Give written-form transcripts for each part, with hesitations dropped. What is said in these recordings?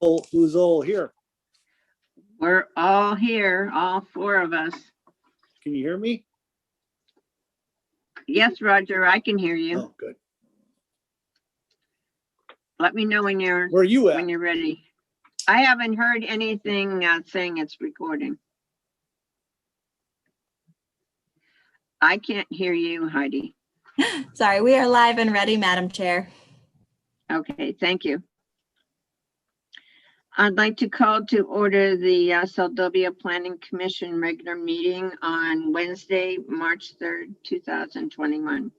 who's all here? We're all here, all four of us. Can you hear me? Yes, Roger, I can hear you. Oh, good. Let me know when you're Where are you at? ready. I haven't heard anything saying it's recording. I can't hear you, Heidi. Sorry, we are live and ready, Madam Chair. Okay, thank you. I'd like to call to order the Seldovia Planning Commission regular meeting on Wednesday, March 3rd, 2021.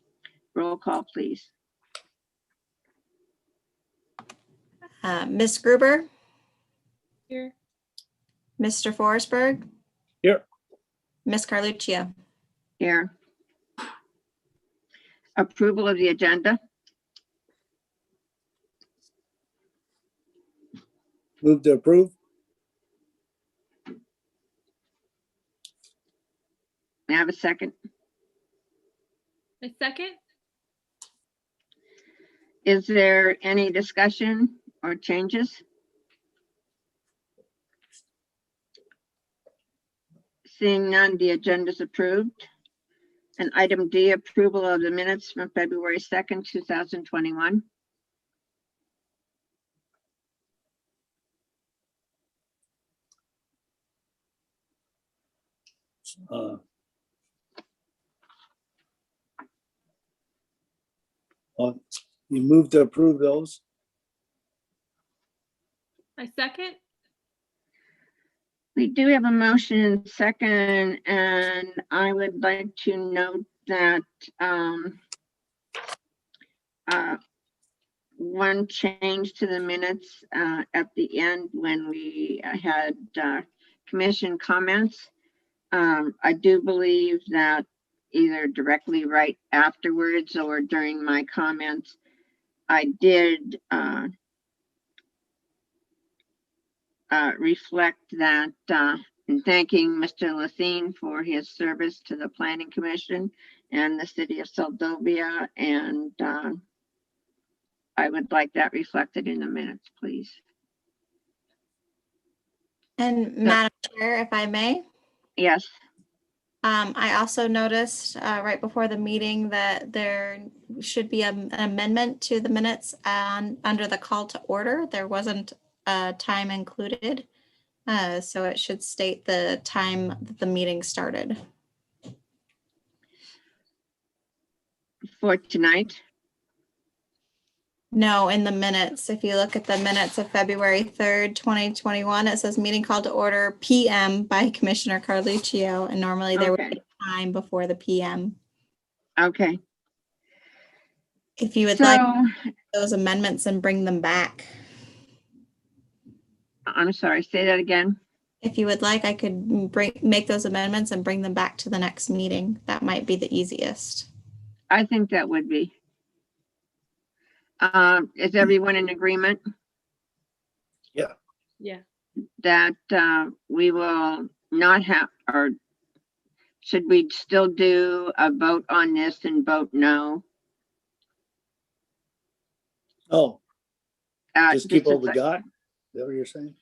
Roll call, please. Ms. Gruber, Here. Mr. Forsberg, Here. Ms. Carluccio. Here. Approval of the agenda. Move to approve. May I have a second? A second? Is there any discussion or changes? Seeing none, the agenda is approved. And item D, approval of the minutes from February 2nd, 2021. You move to approve those. A second? We do have a motion and second, and I would like to note that one change to the minutes at the end when we had commission comments. I do believe that either directly right afterwards or during my comments, I did reflect that in thanking Mr. Lathine for his service to the Planning Commission and the city of Seldovia, and I would like that reflected in the minutes, please. And Madam Chair, if I may, Yes. I also noticed right before the meeting that there should be an amendment to the minutes, and under the call to order, there wasn't a time included. So it should state the time that the meeting started. For tonight? No, in the minutes, if you look at the minutes of February 3rd, 2021, it says meeting called to order PM by Commissioner Carluccio, and normally there would be a time before the PM. Okay. If you would like those amendments and bring them back. I'm sorry, say that again. If you would like, I could make those amendments and bring them back to the next meeting. That might be the easiest. I think that would be. Is everyone in agreement? Yeah. Yeah. That we will not have, or should we still do a vote on this and vote no? Oh, just keep what we like, got? Is that what you're saying?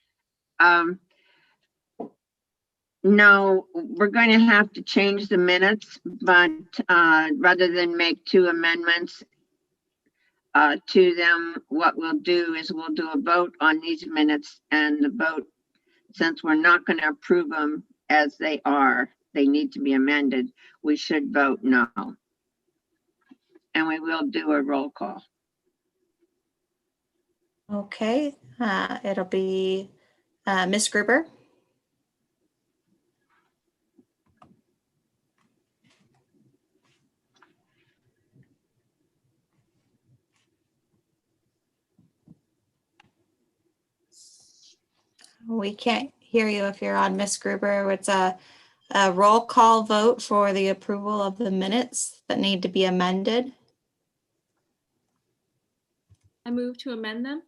No, we're going to have to change the minutes, but rather than make two amendments to them, what we'll do is we'll do a vote on these minutes, and the vote, since we're not going to approve them as they are, they need to be amended, we should vote no. And we will do a roll call. Okay, it'll be Ms. Gruber. We can't hear you if you're on, Ms. Gruber. It's a roll call vote for the approval of the minutes that need to be amended. I move to amend them.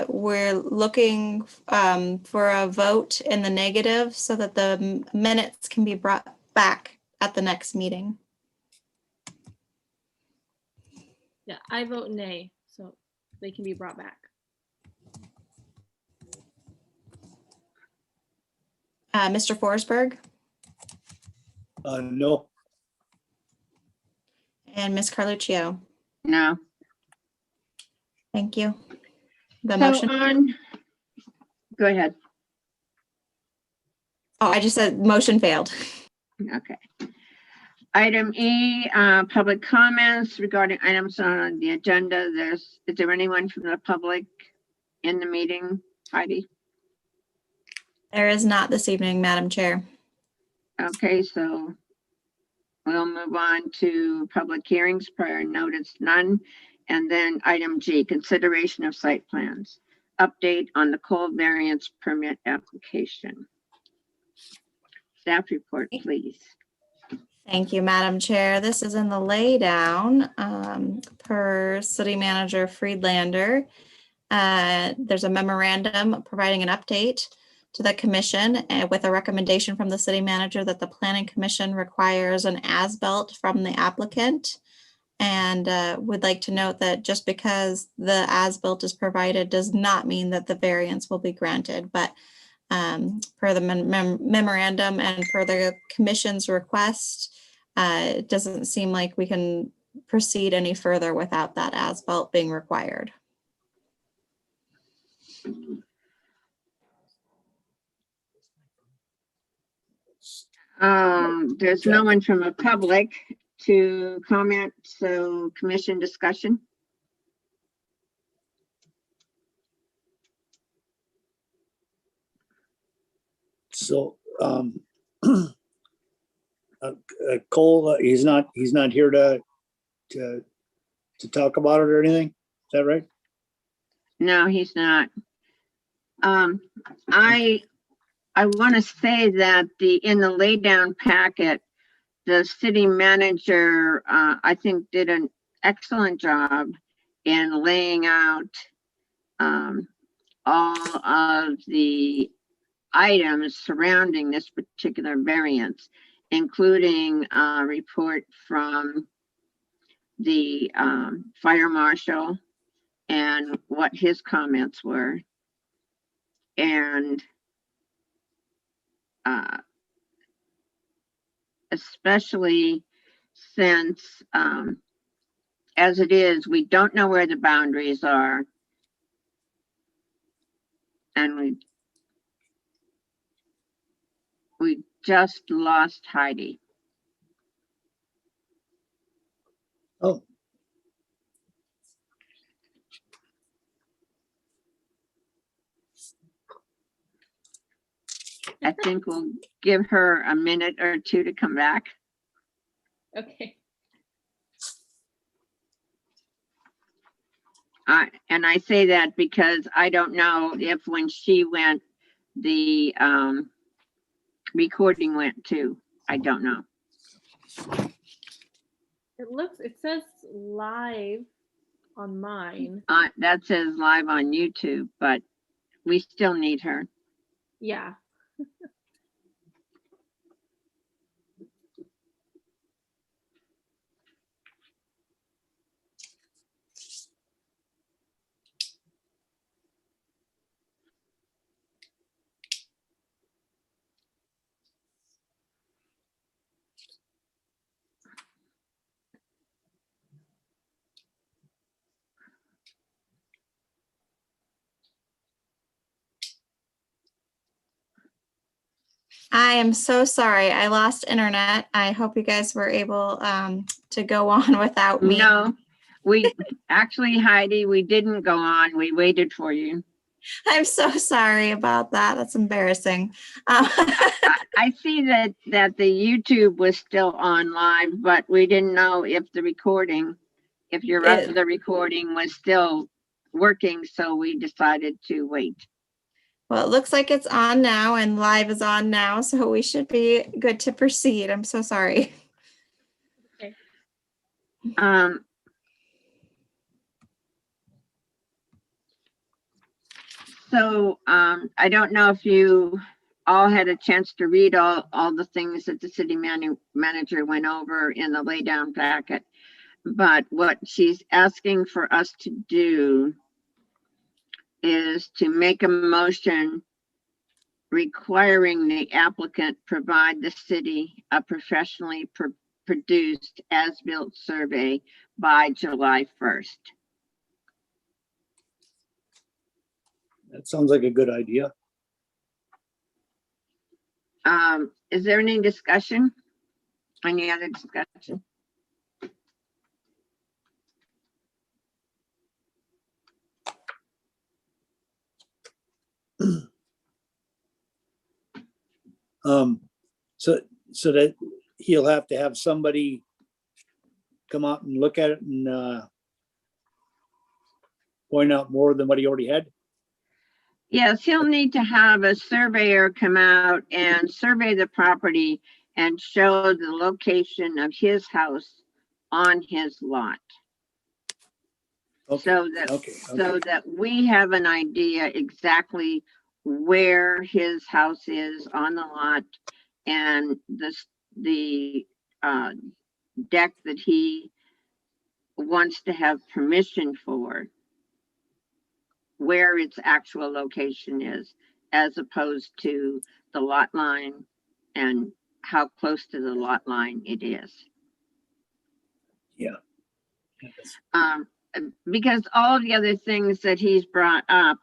We're looking for a vote in the negative so that the minutes can be brought back at the next meeting. Yeah, I vote nay, so they can be brought back. Mr. Forsberg No. and Ms. Carluccio. No. Thank you. The So motion, go ahead. oh, I just said motion failed. Okay. Item E, public comments regarding items on the agenda. Is there anyone from the public in the meeting, Heidi? There is not this evening, Madam Chair. Okay, so we'll move on to public hearings, prior notice none. And then item G, consideration of site plans. Update on the cold variance permit application. Staff report, please. Thank you, Madam Chair. This is in the laydown per City Manager Friedlander. There's a memorandum providing an update to the commission with a recommendation from the city manager that the planning commission requires an as-built from the applicant. And would like to note that just because the as-built is provided does not mean that the variance will be granted, but per the memorandum and per the commission's request, it doesn't seem like we can proceed any further without that as-built being required. There's no one from the public to comment, so commission discussion. So, Cole, he's not here to talk about it or anything. Is that right? No, he's not. I want to say that in the laydown packet, the city manager, I think, did an excellent job in laying out all of the items surrounding this particular variance, including a report from the fire marshal and what his comments were. And especially since, as it is, we don't know where the boundaries are. And we just lost Heidi. Oh, I think we'll give her a minute or two to come back. Okay. And I say that because I don't know if when she went, the recording went too. I don't know. It says live on mine. That says live on YouTube, but we still need her. Yeah. I am so sorry. I lost internet. I hope you guys were able to go on without me. No, we actually, Heidi, we didn't go on. We waited for you. I'm so sorry about that. That's embarrassing. I see that the YouTube was still on live, but we didn't know if the recording, if your other recording was still working, so we decided to wait. Well, it looks like it's on now and live is on now, so we should be good to proceed. I'm so sorry. Okay. So I don't know if you all had a chance to read all the things that the city manager went over in the laydown packet, but what she's asking for us to do is to make a motion requiring the applicant provide the city a professionally produced as-built survey by July 1st. That sounds like a good idea. Is there any discussion? Any other discussion? So that he'll have to have somebody come out and look at it and point out more than what he already had. Yes, he'll need to have a surveyor come out and survey the property and show the location of his house on his lot. Okay, So that, okay, so that we have an idea exactly where his house is on the lot and the deck that he wants to have permission for, where its actual location is, as opposed to the lot line and how close to the lot line it is. Yeah. Because all of the other things that he's brought up,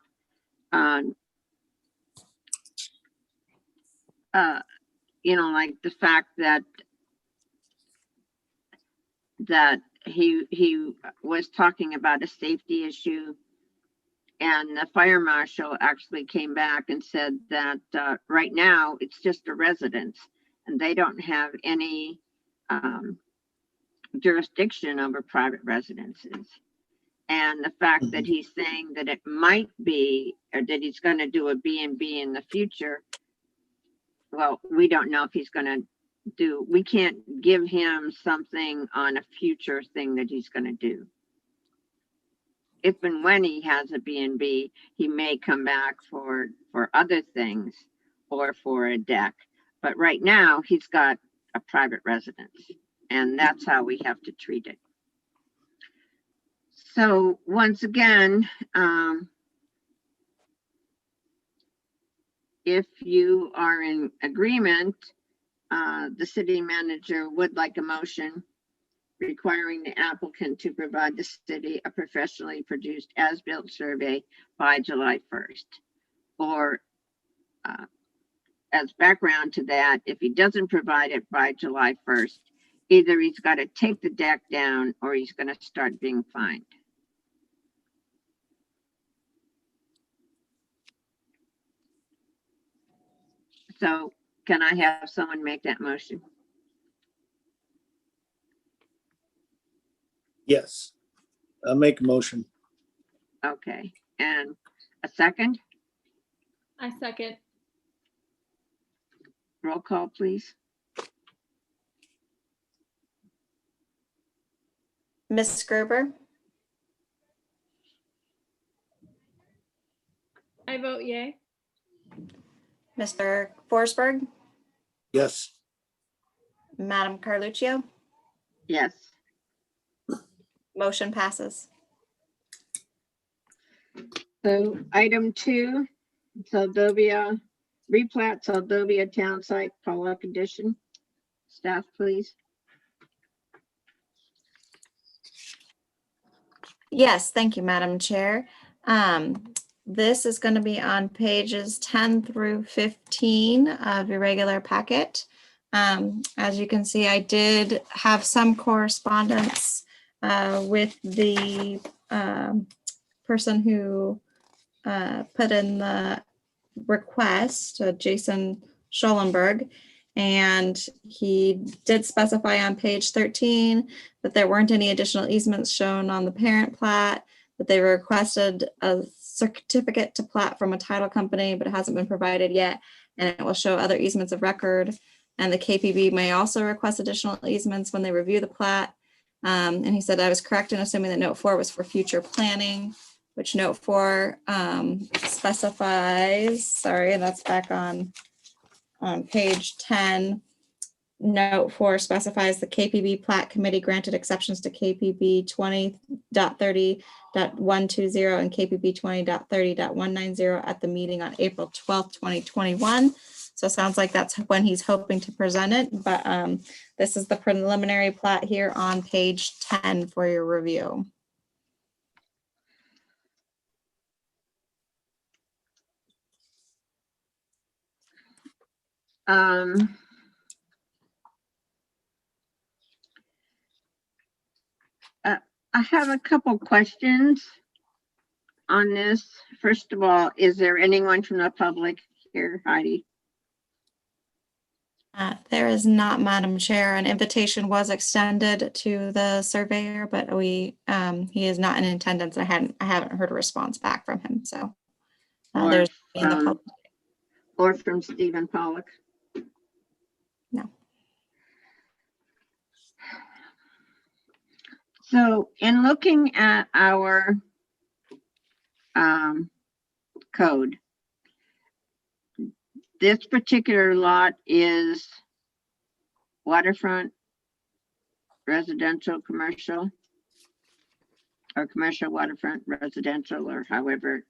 you know, like the fact that he was talking about a safety issue, and the fire marshal actually came back and said that right now it's just a residence and they don't have any jurisdiction over private residences. And the fact that he's saying that it might be, or that he's going to do a B&B in the future, well, we don't know if he's going to do, we can't give him something on a future thing that he's going to do. If and when he has a B&B, he may come back for other things or for a deck. But right now he's got a private residence, and that's how we have to treat it. So once again, if you are in agreement, the city manager would like a motion requiring the applicant to provide the city a professionally produced as-built survey by July 1st. Or as background to that, if he doesn't provide it by July 1st, either he's got to take the deck down or he's going to start being fined. So can I have someone make that motion? Yes, I'll make a motion. Okay, and a second? I second. Roll call, please. Ms. Gruber, I vote yay. Mr. Forsberg, Yes, Madam Carluccio, Yes. motion passes. So item 2, Seldovia, replat Seldovia Town Site, Pollock Edition. Staff, please. Yes, thank you, Madam Chair. This is going to be on pages 10 through 15 of your regular packet. As you can see, I did have some correspondence with the person who put in the request, Jason Schollenberg, and he did specify on page 13 that there weren't any additional easements shown on the parent plat, that they requested a certificate to plat from a title company, but it hasn't been provided yet, and it will show other easements of record. And the KPB may also request additional easements when they review the plat. And he said I was correct in assuming that note 4 was for future planning, which note 4 specifies, sorry, and that's back on page 10, note 4 specifies the KPB Plat Committee granted exceptions to KPB 20.30.120 and KPB 20.30.190 at the meeting on April 12th, 2021. So it sounds like that's when he's hoping to present it, but this is the preliminary plat here on page 10 for your review. I have a couple questions on this. First of all, is there anyone from the public here, Heidi? There is not, Madam Chair. An invitation was extended to the surveyor, but he is not in attendance. I haven't heard a response back from him. So there's in the public. Or from Stephen Pollock? No. So in looking at our code, this particular lot is waterfront, residential, commercial, or commercial waterfront, residential, or however.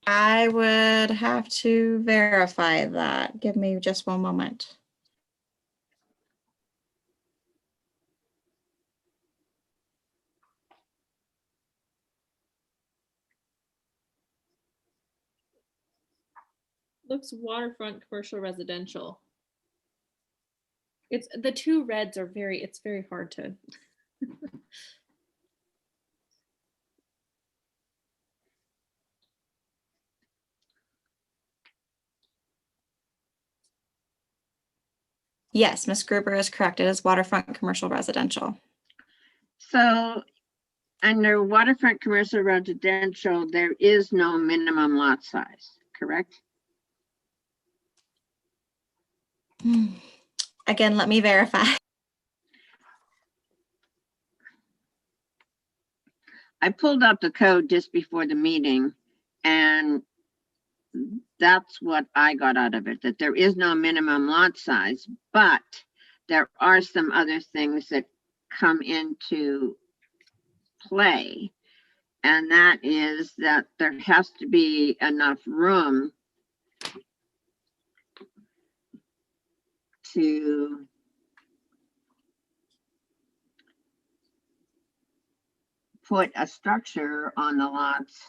I would have to verify that. Give me just one moment. Looks waterfront, commercial, residential. It's the two reds are it's very hard to. Yes, Ms. Gruber is correct. It is waterfront, commercial, residential. So under waterfront, commercial, residential, there is no minimum lot size, correct? Again, let me verify. I pulled up the code just before the meeting, and that's what I got out of it, that there is no minimum lot size, but there are some other things that come into play. And that is that there has to be enough room to put a structure on the lots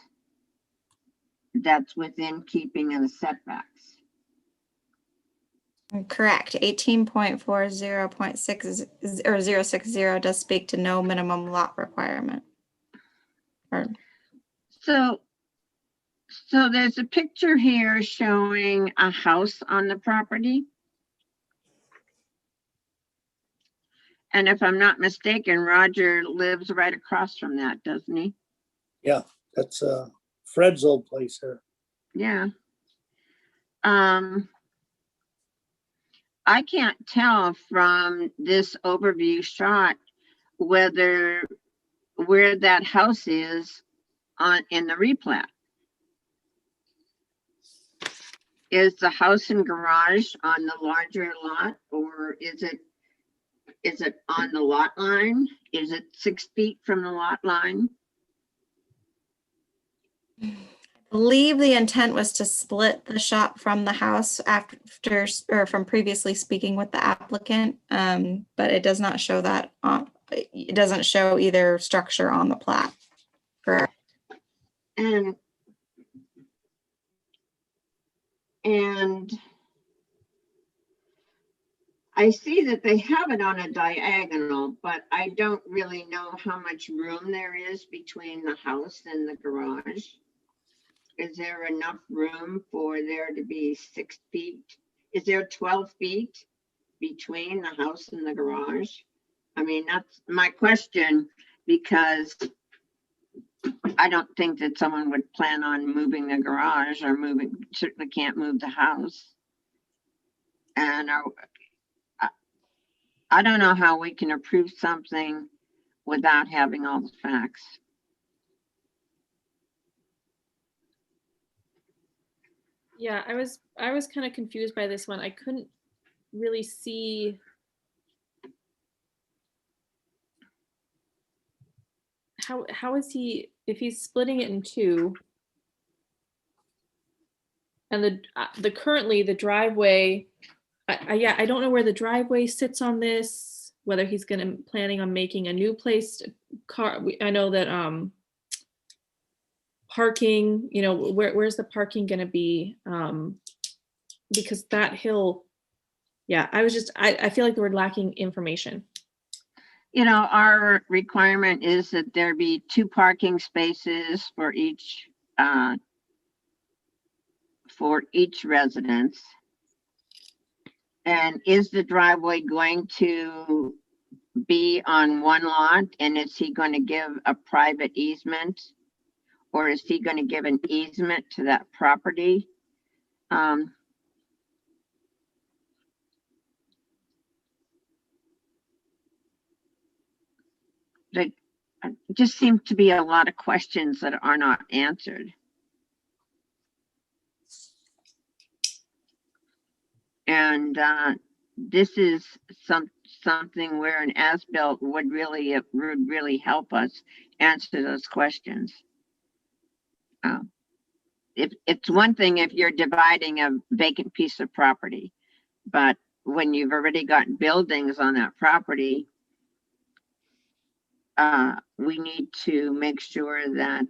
that's within keeping of the setbacks. Correct. 18.40.6 or 060 does speak to no minimum lot requirement. So there's a picture here showing a house on the property. And if I'm not mistaken, Roger lives right across from that, doesn't he? Yeah, that's Fred's old place there. Yeah. I can't tell from this overview shot where that house is in the replat. Is the house and garage on the larger lot, or is it on the lot line? Is it 6 feet from the lot line? I believe the intent was to split the shop from the house after or from previously speaking with the applicant, but it does not show that it doesn't show either structure on the plat. Correct. And I see that they have it on a diagonal, but I don't really know how much room there is between the house and the garage. Is there enough room for there to be 6 feet? Is there 12 feet between the house and the garage? I mean, that's my question, because I don't think that someone would plan on moving the garage or certainly can't move the house. And I don't know how we can approve something without having all the facts. Yeah, I was kind of confused by this one. I couldn't really see how is he, if he's splitting it in two, and the currently the driveway, yeah, I don't know where the driveway sits on this, whether he's planning on making a new place I know that parking, you know, where's the parking gonna be? Because that hill, yeah, I feel like we're lacking information. You know, our requirement is that there be 2 parking spaces for each residence. And is the driveway going to be on one lot, and is he going to give a private easement, or is he going to give an easement to that property? There just seems to be a lot of questions that are not answered. And this is something where an as-built would really help us answer those questions. It's one thing if you're dividing a vacant piece of property, but when you've already got buildings on that property, we need to make sure that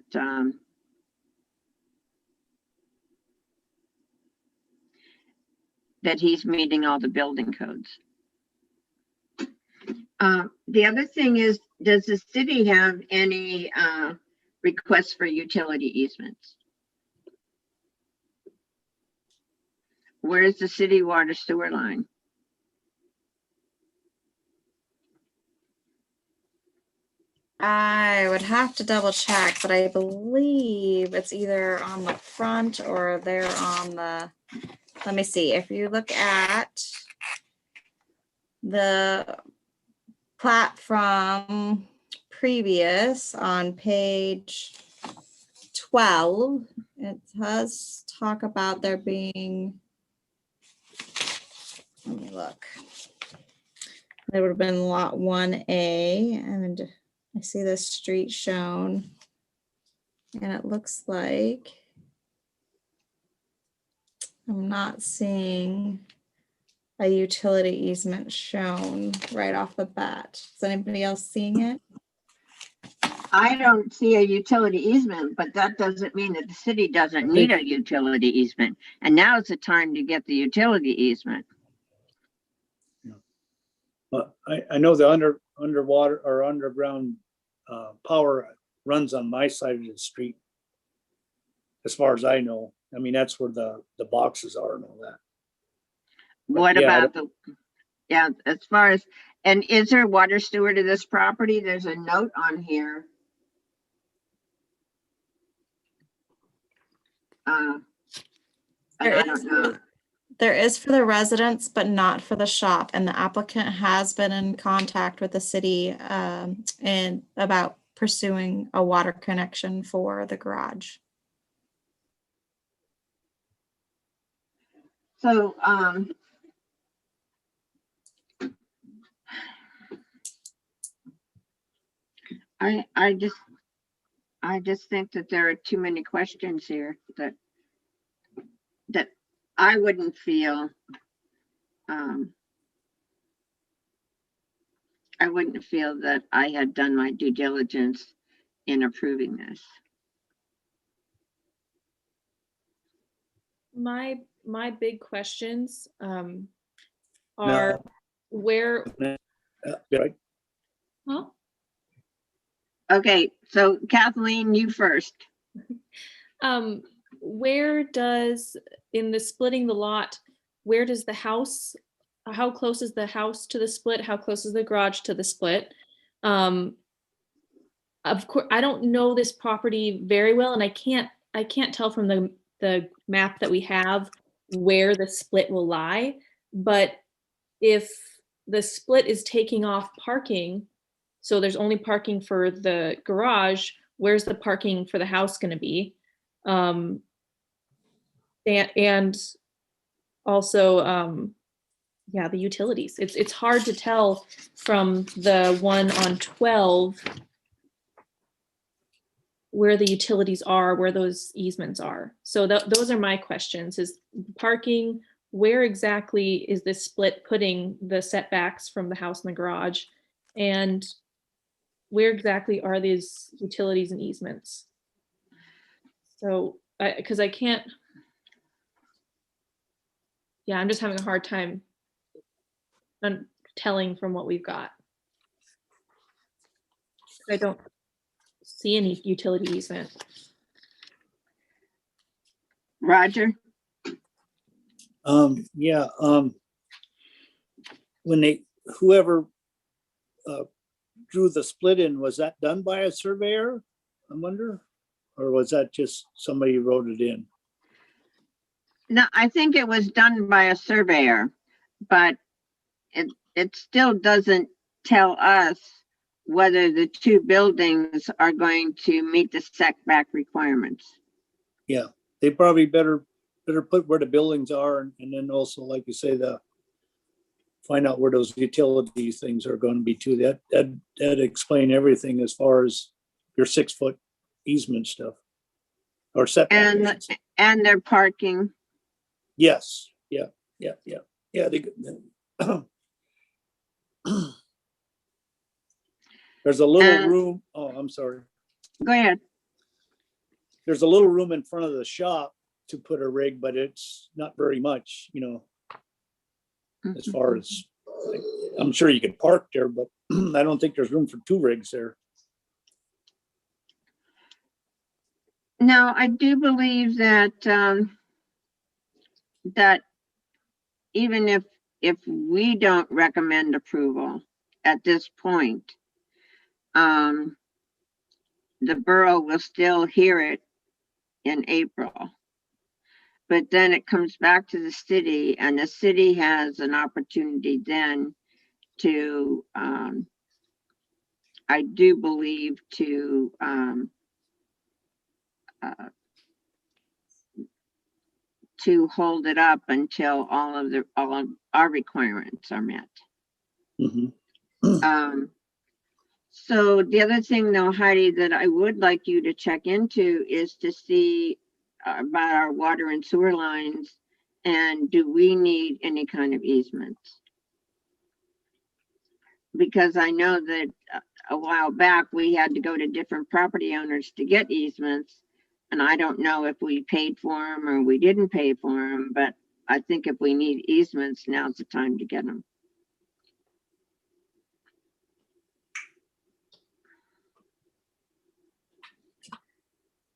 that he's meeting all the building codes. The other thing is, does the city have any requests for utility easements? Where is the city water sewer line? I would have to double check, but I believe it's either on the front or they're on the, let me see, if you look at the plat from previous on page 12, it does talk about there being, let me look. There would have been lot 1A, and I see the street shown, and it looks like I'm not seeing a utility easement shown right off the bat. Is anybody else seeing it? I don't see a utility easement, but that doesn't mean that the city doesn't need a utility easement. And now is the time to get the utility easement. But I know the underwater or underground power runs on my side of the street. As far as I know, I mean, that's where the boxes are and all that. What yeah, about yeah, as far as, and is there water sewer to this property? There's a note on here. And I don't know. There is for the residents, but not for the shop. And the applicant has been in contact with the city and about pursuing a water connection for the garage. So, I just think that there are too many questions here that I wouldn't feel, I wouldn't feel that I had done my due diligence in approving this. My big questions are No. where, Right? huh? Okay, so Kathleen, you first. Where does, in the splitting the lot, where does the house, how close is the house to the split? How close is the garage to the split? Of course, I don't know this property very well, and I can't tell from the map that we have where the split will lie. But if the split is taking off parking, so there's only parking for the garage, where's the parking for the house going to be? And also, yeah, the utilities. It's hard to tell from the one on 12 where the utilities are, where those easements are. So those are my questions, is parking, where exactly is this split putting the setbacks from the house and the garage? And where exactly are these utilities and easements? So, because I can't, yeah, I'm just having a hard time telling from what we've got. I don't see any utility easement. Roger? Yeah, when whoever drew the split in, was that done by a surveyor, I wonder? Or was that just somebody who wrote it in? No, I think it was done by a surveyor, but it still doesn't tell us whether the two buildings are going to meet the setback requirements. Yeah, they probably better put where the buildings are, and then also, like you say, find out where those utility things are going to be too. That explain everything as far as your 6-foot easement stuff or setback. I should say. And their parking. Yes, yeah. There's a little room. Oh, I'm sorry. Go ahead. There's a little room in front of the shop to put a rig, but it's not very much, as far as, I'm sure you could park there, but I don't think there's room for 2 rigs there. Now, I do believe that that even if we don't recommend approval at this point, the borough will still hear it in April. But then it comes back to the city, and the city has an opportunity then to, I do believe, to hold it up until all of our requirements are met. Mhm. So the other thing though, Heidi, that I would like you to check into is to see about our water and sewer lines, and do we need any kind of easements? Because I know that a while back we had to go to different property owners to get easements, and I don't know if we paid for them or we didn't pay for them, but I think if we need easements, now's the time to get them.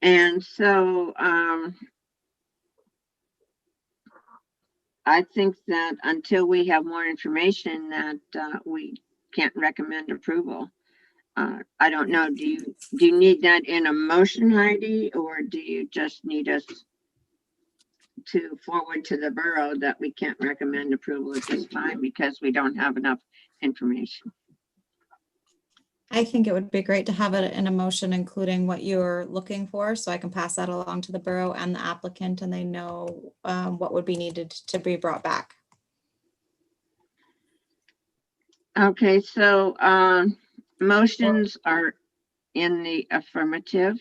And so I think that until we have more information, that we can't recommend approval. I don't know, do you need that in a motion, Heidi, or do you just need us to forward to the borough that we can't recommend approval at this time because we don't have enough information? I think it would be great to have it in a motion, including what you're looking for, so I can pass that along to the borough and the applicant, and they know what would be needed to be brought back. Okay, so motions are in the affirmative.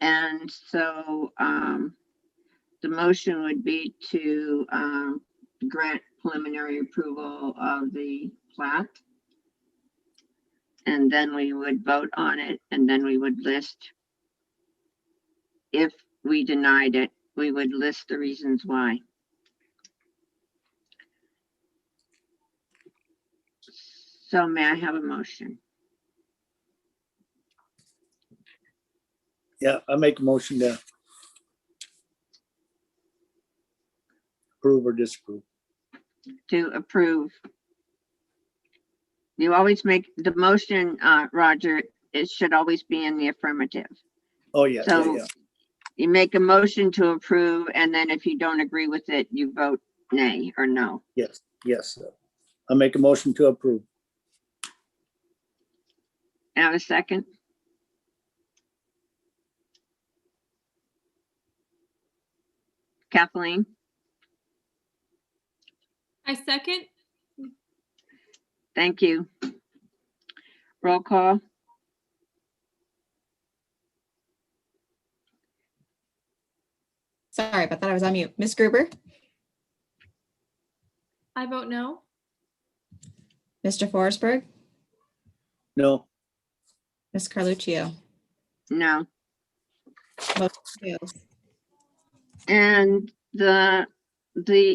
And so the motion would be to grant preliminary approval of the plat. And then we would vote on it, and then we would list, if we denied it, we would list the reasons why. So may I have a motion? Yeah, I make a motion to approve or disapprove. To approve. You always make the motion, Roger, it should always be in the affirmative. Oh, yeah, So yeah. you make a motion to approve, and then if you don't agree with it, you vote nay or no. Yes. I make a motion to approve. Have a second? Kathleen, I second. thank you. Roll call. Sorry about that. I was on mute. Ms. Gruber, I vote no. Mr. Forsberg, No, Ms. Carluccio. No. Motion fails. And the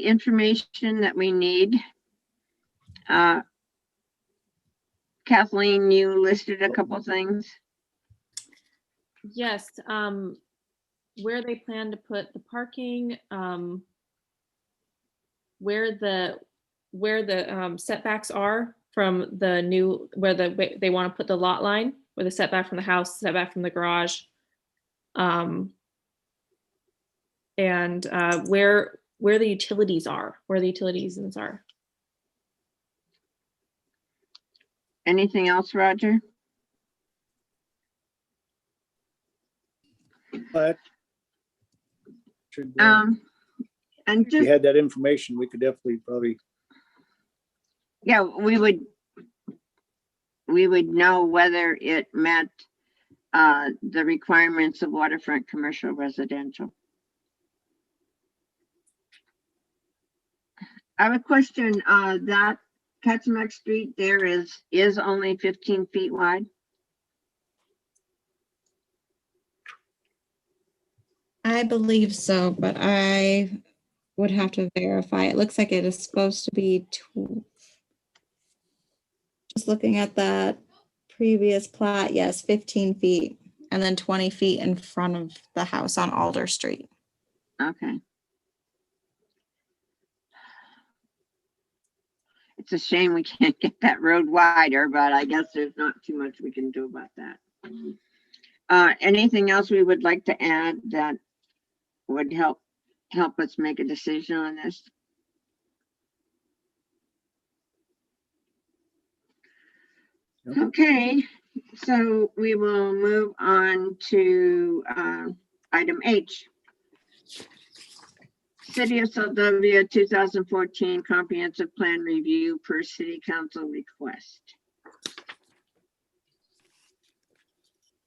information that we need, Kathleen, you listed a couple things. Yes, where they plan to put the parking, where the setbacks are from the new, where they want to put the lot line, where the setback from the house, setback from the garage. And where the utilities are, where the utility easements are. Anything else, Roger? but should, And if you just, had that information, we could definitely probably, yeah, we would know whether it met the requirements of waterfront commercial residential. I have a question. That Katzmack Street there is only 15 feet wide. I believe so, but I would have to verify. It looks like it is supposed to be just looking at that previous plat, yes, 15 feet and then 20 feet in front of the house on Alder Street. Okay. It's a shame we can't get that road wider, but I guess there's not too much we can do about that. Anything else we would like to add that would help us make a decision on this? No. Okay, so we will move on to item H. City of Seldovia 2014 Comprehensive Plan Review per City Council request.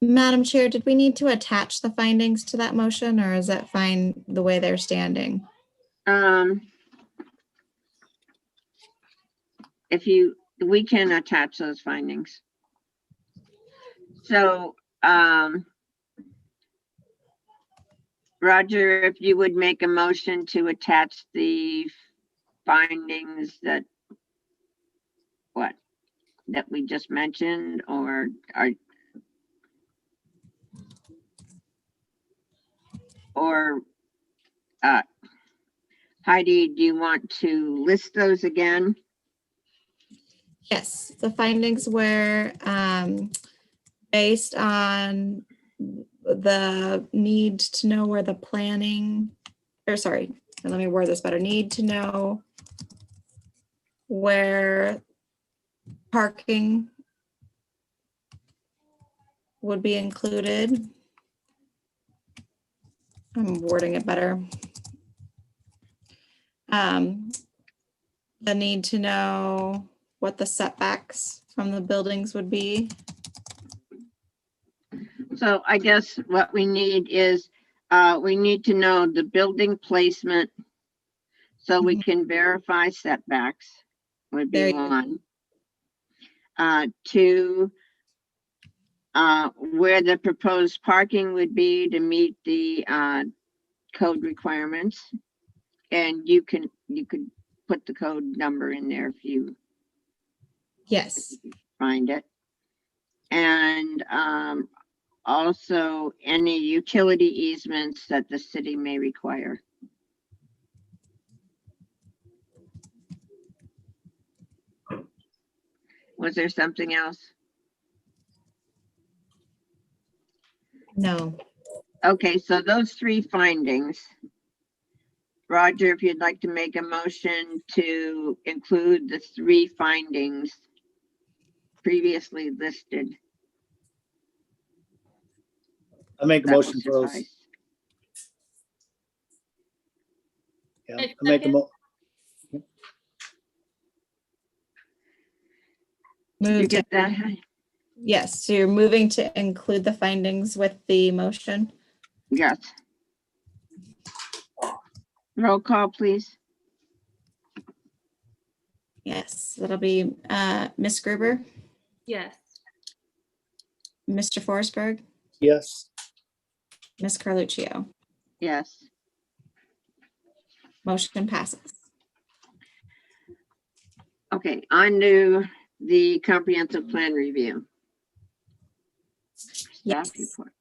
Madam Chair, did we need to attach the findings to that motion, or is that fine the way they're standing? We can attach those findings. So, Roger, if you would make a motion to attach the findings that we just mentioned, or Heidi, do you want to list those again? Yes, the findings were based on the need to know where the planning, or sorry, let me word this better, need to know where parking would be included. I'm wording it better. The need to know what the setbacks from the buildings would be. So I guess what we need is, we need to know the building placement so we can verify setbacks would There be you go. one. Two, where the proposed parking would be to meet the code requirements. And you could put the code number in there if you Yes, find it. And also any utility easements that the city may require. Was there something else? no, Okay, so those three findings. Roger, if you'd like to make a motion to include the three findings previously listed. I make a that will motion for those. suffice. Yeah, I I make a second. You Move to, get that? yes, so you're moving to include the findings with the motion. Yes. Roll call, please. Yes, that'll be Ms. Gruber, Yes. Mr. Forsberg, yes. Ms. Carluccio. Yes. Motion passes. Okay, on to the comprehensive plan review. Staff Yes. report.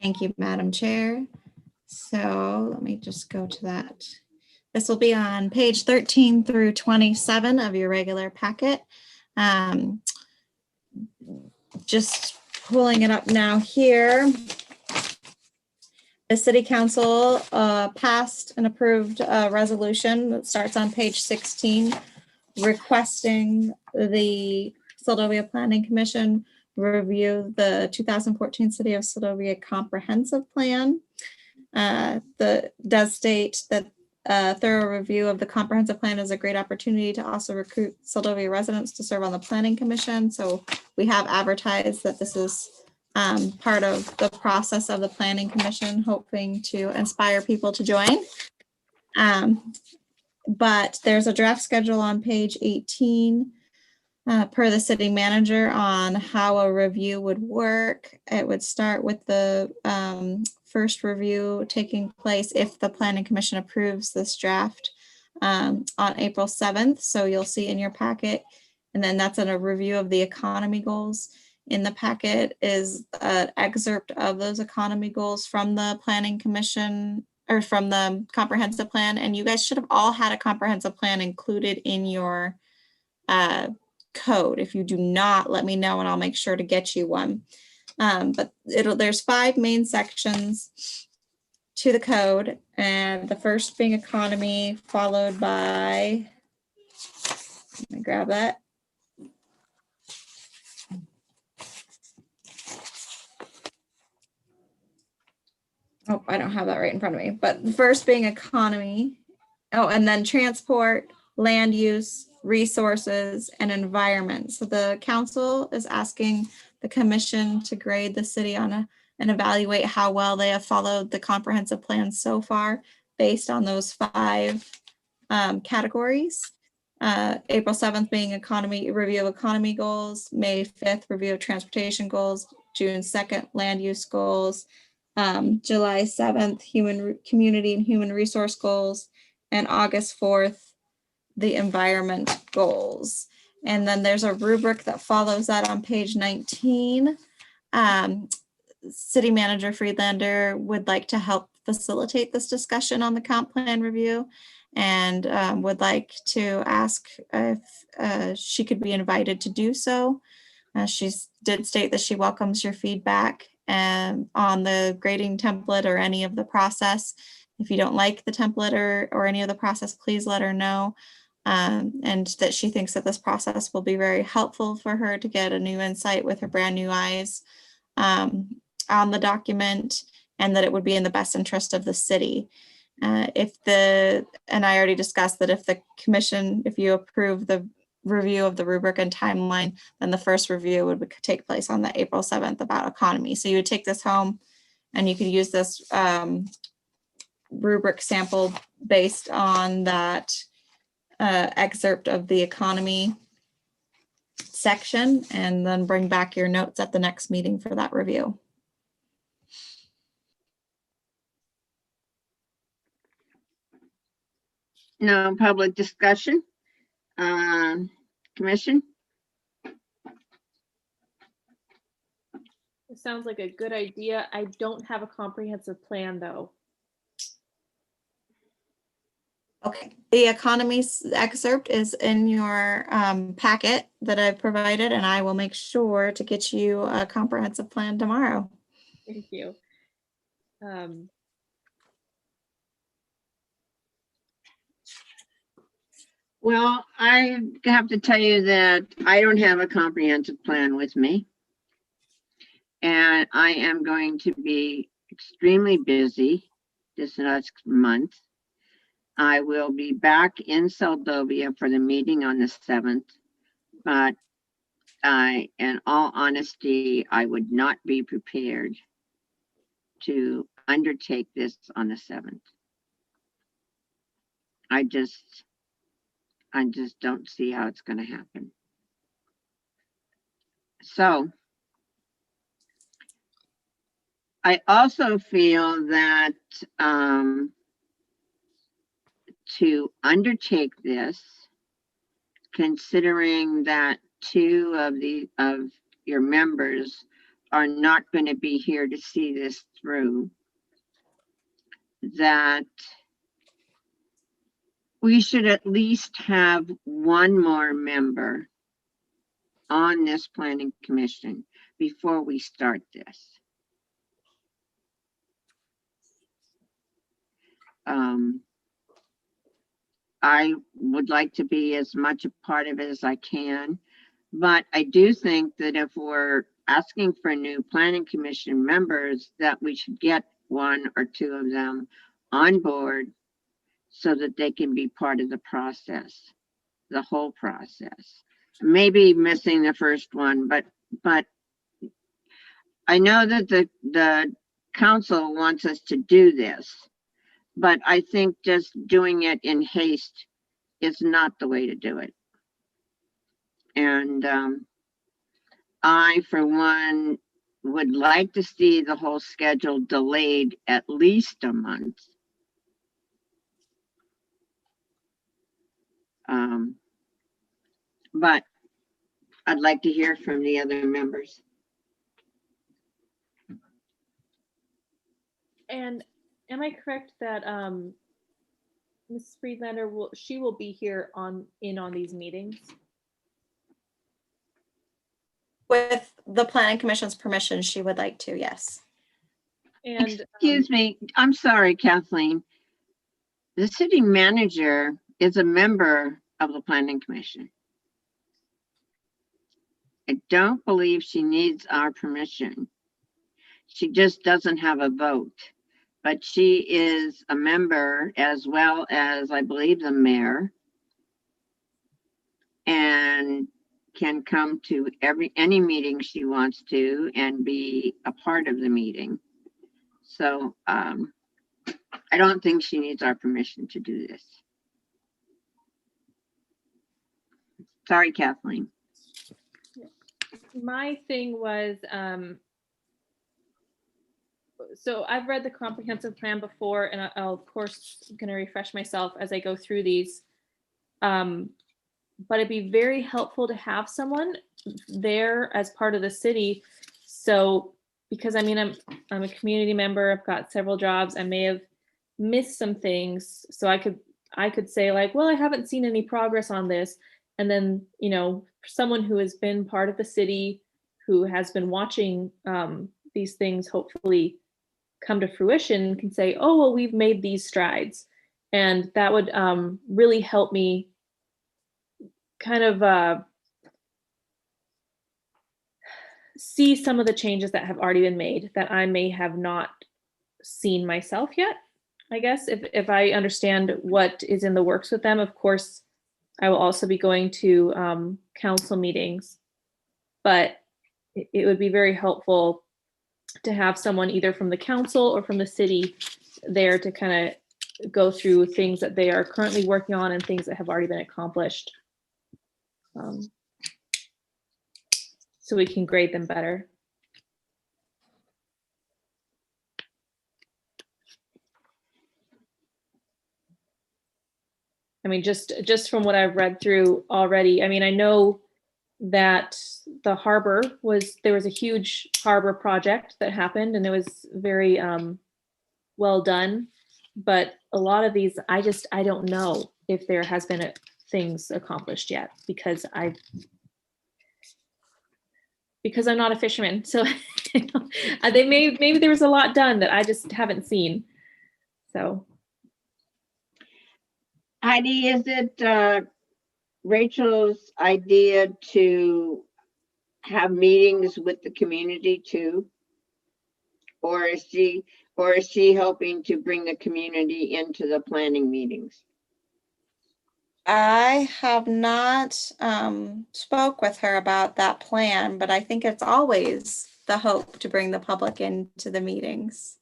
Thank you, Madam Chair. So let me just go to that. This will be on page 13 through 27 of your regular packet. Just pulling it up now here. The City Council passed and approved a resolution that starts on page 16, requesting the Seldovia Planning Commission review the 2014 City of Seldovia Comprehensive Plan. Does state that a thorough review of the comprehensive plan is a great opportunity to also recruit Seldovia residents to serve on the Planning Commission. So we have advertised that this is part of the process of the Planning Commission, hoping to inspire people to join. But there's a draft schedule on page 18 per the city manager on how a review would work. It would start with the first review taking place if the Planning Commission approves this draft on April 7th. So you'll see in your packet, and then that's in a review of the economy goals. In the packet is an excerpt of those economy goals from the Planning Commission or from the comprehensive plan. And you guys should have all had a comprehensive plan included in your code. If you do not, let me know and I'll make sure to get you one. But there's 5 main sections to the code, and the first being economy, followed by, let me grab that. Oh, I don't have that right in front of me, but the first being economy. Oh, and then transport, land use, resources, and environment. So the council is asking the commission to grade the city on and evaluate how well they have followed the comprehensive plan so far based on those 5 categories. April 7th being economy, review of economy goals, May 5th, review of transportation goals, June 2nd, land use goals, July 7th, community and human resource goals, and August 4th, the environment goals. And then there's a rubric that follows that on page 19. City Manager Friedlander would like to help facilitate this discussion on the comp plan review, and would like to ask if she could be invited to do so. She did state that she welcomes your feedback on the grading template or any of the process. If you don't like the template or any of the process, please let her know. And that she thinks that this process will be very helpful for her to get a new insight with her brand new eyes on the document, and that it would be in the best interest of the city. And I already discussed that if the commission, if you approve the review of the rubric and timeline, then the first review would take place on the April 7th about economy. So you would take this home and you could use this rubric sample based on that excerpt of the economy section, and then bring back your notes at the next meeting for that review. No public discussion. Commission? It sounds like a good idea. I don't have a comprehensive plan though. Okay, the economy excerpt is in your packet that I've provided, and I will make sure to get you a comprehensive plan tomorrow. Thank you. Well, I have to tell you that I don't have a comprehensive plan with me. And I am going to be extremely busy this next month. I will be back in Seldovia for the meeting on the 7th, but in all honesty, I would not be prepared to undertake this on the 7th. I just don't see how it's going to happen. So I also feel that to undertake this, considering that two of your members are not going to be here to see this through, that we should at least have one more member on this planning commission before we start this. I would like to be as much a part of it as I can, but I do think that if we're asking for new planning commission members, that we should get one or two of them on board so that they can be part of the process, the whole process. Maybe missing the first one, but I know that the council wants us to do this, but I think just doing it in haste is not the way to do it. And I, for one, would like to see the whole schedule delayed at least a month. But I'd like to hear from the other members. And am I correct that Ms. Friedlander will be here on these meetings? With the planning commission's permission, she would like to, yes. And Excuse me, I'm sorry, Kathleen. The city manager is a member of the planning commission. I don't believe she needs our permission. She just doesn't have a vote, but she is a member as well as, I believe, the mayor, and can come to any meeting she wants to and be a part of the meeting. So I don't think she needs our permission to do this. Sorry, Kathleen. my thing was, so I've read the comprehensive plan before, and I'll of course going to refresh myself as I go through these. But it'd be very helpful to have someone there as part of the city. So, because I mean, I'm a community member, I've got several jobs, I may have missed some things. So I could say like, well, I haven't seen any progress on this. And then, you know, someone who has been part of the city, who has been watching these things hopefully come to fruition, can say, oh, well, we've made these strides. And that would really help me kind of see some of the changes that have already been made that I may have not seen myself yet. I guess if I understand what is in the works with them, of course, I will also be going to council meetings, but it would be very helpful to have someone either from the council or from the city there to kind of go through things that they are currently working on and things that have already been accomplished. So we can grade them better. I mean, just from what I've read through already, I mean, I know that the harbor there was a huge harbor project that happened and it was very well done. But a lot of these, I don't know if there has been things accomplished yet because I'm not a fisherman. So maybe there was a lot done that I just haven't seen. So. Heidi, is it Rachel's idea to have meetings with the community too? Or is she hoping to bring the community into the planning meetings? I have not spoke with her about that plan, but I think it's always the hope to bring the public into the meetings.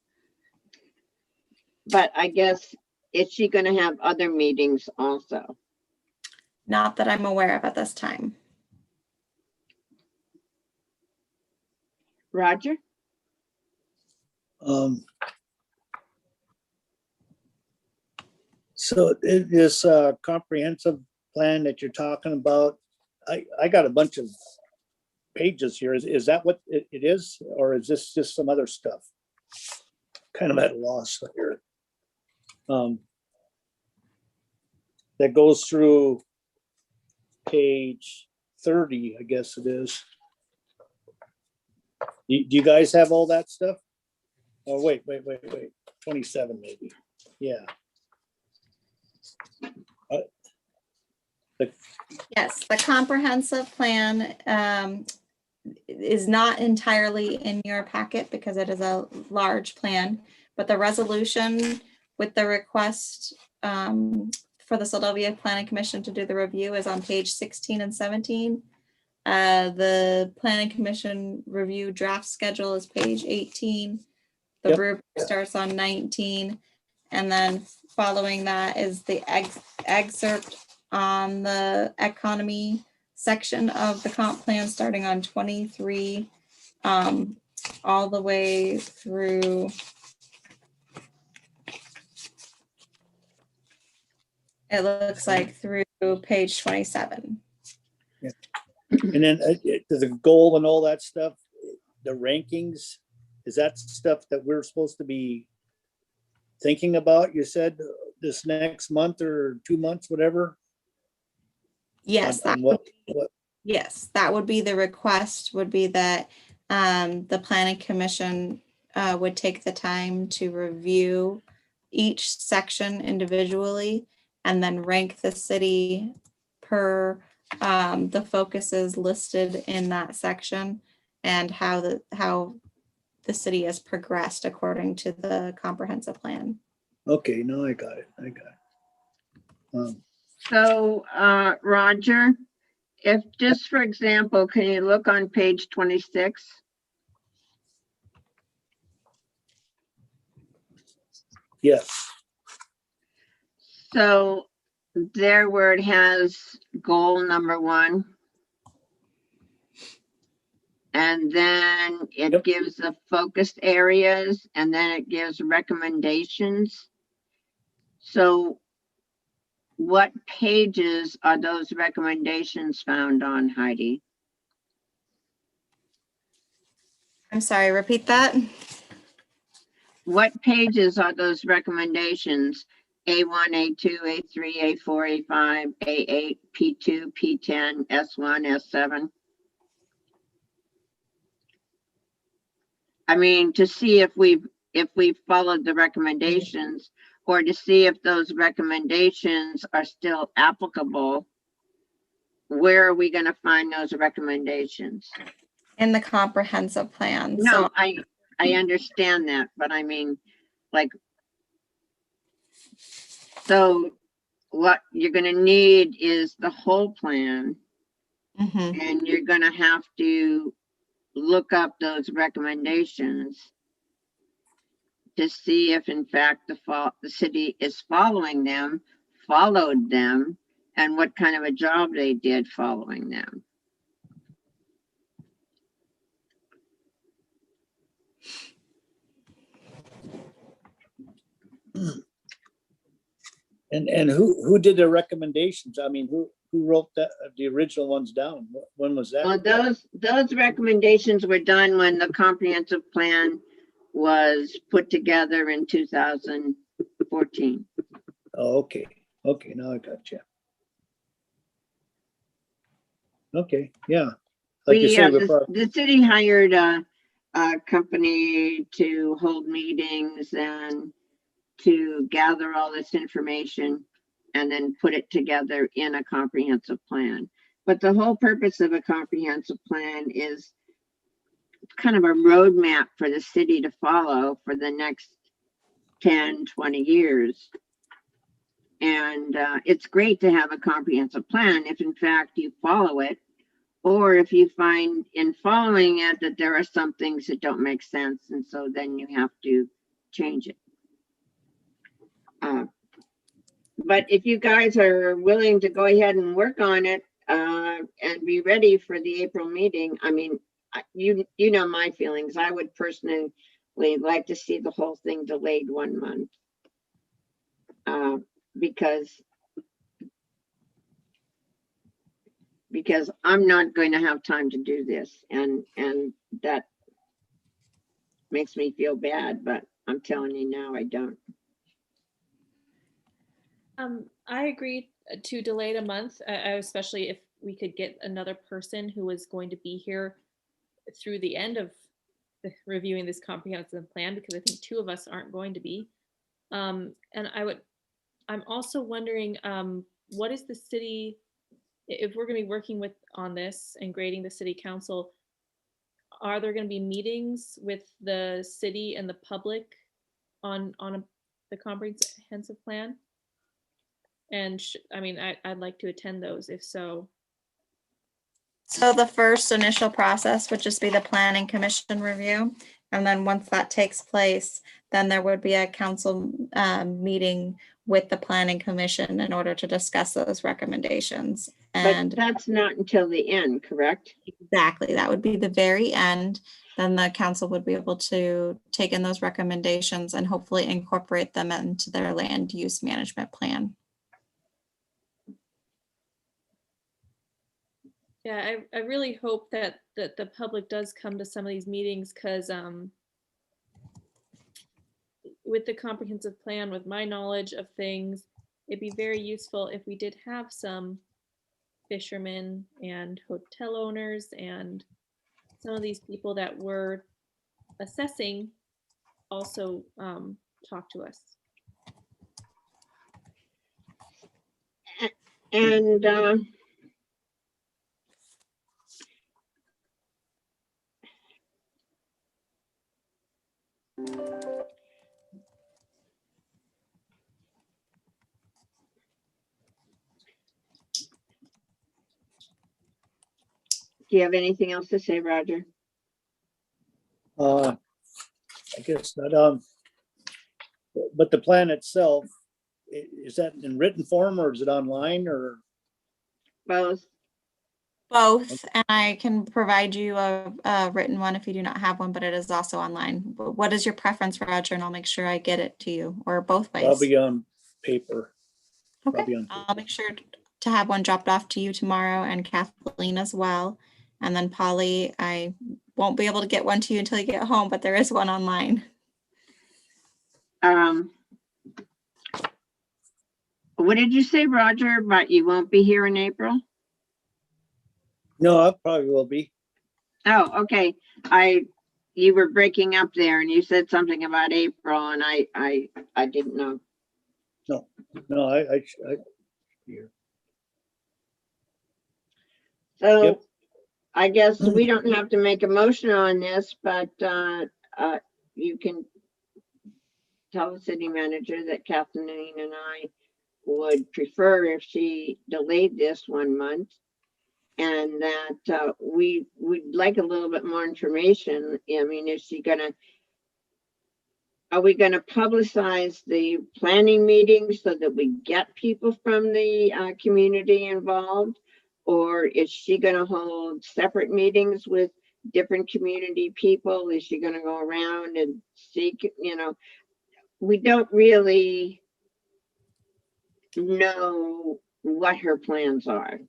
But I guess, is she gonna have other meetings also? Not that I'm aware of at this time. Roger? So this comprehensive plan that you're talking about, I got a bunch of pages here. Is that what it is? Or is this just some other stuff? Kind of at a loss here. That goes through page 30, I guess it is. Do you guys have all that stuff? Oh, wait, 27 maybe. Yeah. Yes, the comprehensive plan is not entirely in your packet because it is a large plan, but the resolution with the request for the Sylvania Planning Commission to do the review is on page 16 and 17. The Planning Commission review draft schedule is page 18. The Yep. rubric starts on 19. And then following that is the excerpt on the economy section of the comp plan, starting on 23, all the way through. It looks like through page 27. Yeah. And then the goal and all that stuff, the rankings, is that stuff that we're supposed to be thinking about? You said this next month or 2 months, whatever. Yes, On what? yes, that would be the request. Would be that the planning commission would take the time to review each section individually and then rank the city per the focuses listed in that section and how the city has progressed according to the comprehensive plan. Okay, no, I got it. So, Roger, if just for example, can you look on page 26? Yes. So there where it has goal number 1. And then it Yep. gives the focused areas and then it gives recommendations. So what pages are those recommendations found on, Heidi? I'm sorry, repeat that. What pages are those recommendations? A1, A2, A3, A4, A5, A8, P2, P10, S1, S7? I mean, to see if we've followed the recommendations or to see if those recommendations are still applicable. Where are we going to find those recommendations? In the comprehensive plan. No, So I understand that, but I mean, like, so what you're going to need is the whole plan, mhm. and you're going to have to look up those recommendations to see if in fact the city is following them, followed them, and what kind of a job they did following them. And who did the recommendations? I mean, who wrote that, the original ones down? When was that? Well, those recommendations were done when the comprehensive plan was put together in 2014. Oh, okay. Okay, now I got you. Okay, yeah. Like you say, The city hired a company to hold meetings and to gather all this information and then put it together in a comprehensive plan. But the whole purpose of a comprehensive plan is kind of a roadmap for the city to follow for the next 10, 20 years. And it's great to have a comprehensive plan if in fact you follow it, or if you find in following it that there are some things that don't make sense, and so then you have to change it. But if you guys are willing to go ahead and work on it and be ready for the April meeting, I mean, you know my feelings. I would personally like to see the whole thing delayed 1 month. Because I'm not going to have time to do this, and that makes me feel bad, but I'm telling you now, I don't. I agree to delay it a month, especially if we could get another person who is going to be here through the end of reviewing this comprehensive plan, because I think 2 of us aren't going to be. And I'm also wondering, what is the city, if we're going to be working on this and grading the city council, are there going to be meetings with the city and the public on the comprehensive plan? And I mean, I'd like to attend those if so. So the first initial process would just be the planning commission review. And then once that takes place, then there would be a council meeting with the planning commission in order to discuss those recommendations. And but that's not until the end, correct? exactly, that would be the very end. Then the council would be able to take in those recommendations and hopefully incorporate them into their land use management plan. Yeah, I really hope that the public does come to some of these meetings, because with the comprehensive plan, with my knowledge of things, it'd be very useful if we did have some fishermen and hotel owners and some of these people that were assessing also talk to us. And do you have anything else to say, Roger? I guess not. But the plan itself, is that in written form or is it online or? Both. Both, and I can provide you a written one if you do not have one, but it is also online. What is your preference, Roger? And I'll make sure I get it to you, or both ways. Probably on paper. Okay, Probably on I'll make sure to have one dropped off to you tomorrow, and Kathleen as well. And then Polly, I won't be able to get one to you until you get home, but there is one online. What did you say, Roger, about you won't be here in April? No, I probably will be. Oh, okay. You were breaking up there and you said something about April, and I didn't know. No, I here. So Yep. I guess we don't have to make a motion on this, but you can tell the city manager that Kathleen and I would prefer if she delayed this 1 month, and that we would like a little bit more information. I mean, are we gonna publicize the planning meetings so that we get people from the community involved? Or is she gonna hold separate meetings with different community people? Is she gonna go around and seek, we don't really know what her plans are.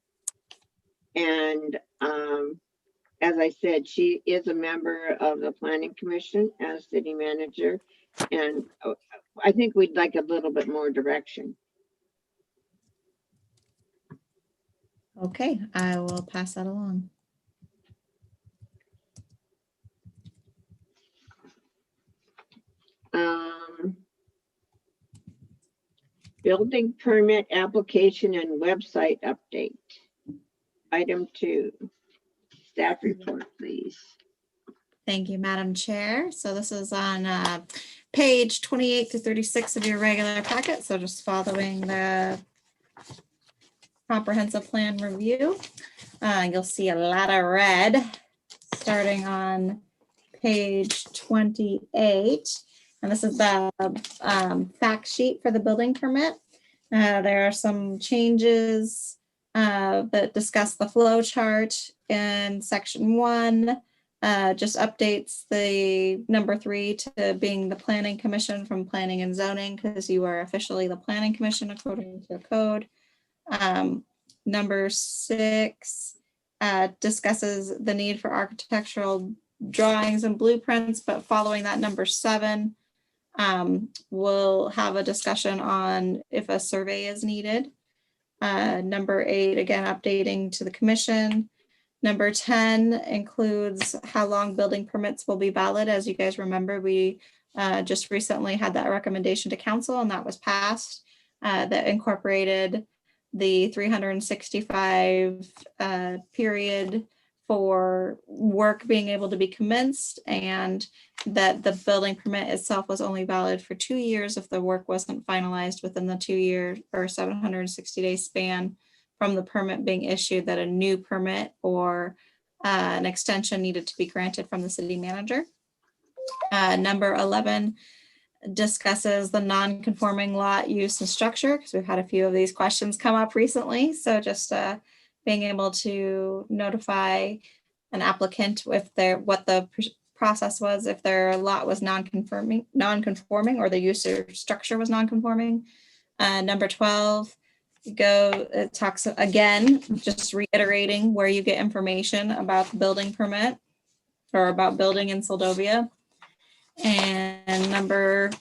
And as I said, she is a member of the planning commission as city manager. And I think we'd like a little bit more direction. Okay, I will pass that along. Building permit application and website update. Item 2, staff report, please. Thank you, Madam Chair. So this is on page 28 to 36 of your regular packet. So just following the comprehensive plan review. You'll see a lot of red starting on page 28. And this is the fact sheet for the building permit. There are some changes that discuss the flow chart in section 1. Just updates the number 3 to being the planning commission from planning and zoning, because you are officially the planning commission according to the code. Number 6 discusses the need for architectural drawings and blueprints, but following that, number 7 we'll have a discussion on if a survey is needed. Number 8, again, updating to the commission. Number 10 includes how long building permits will be valid. As you guys remember, we just recently had that recommendation to council, and that was passed. That incorporated the 365 period for work being able to be commenced, and that the building permit itself was only valid for 2 years if the work wasn't finalized within the 2 year or 760-day span from the permit being issued, that a new permit or an extension needed to be granted from the city manager. Number 11 discusses the non-conforming lot use and structure, because we've had a few of these questions come up recently. So just being able to notify an applicant if what the process was, if their lot was non-conforming, or the use or structure was non-conforming. Number 12, it talks again, just reiterating where you get information about the building permit or about building in Seldovia. And number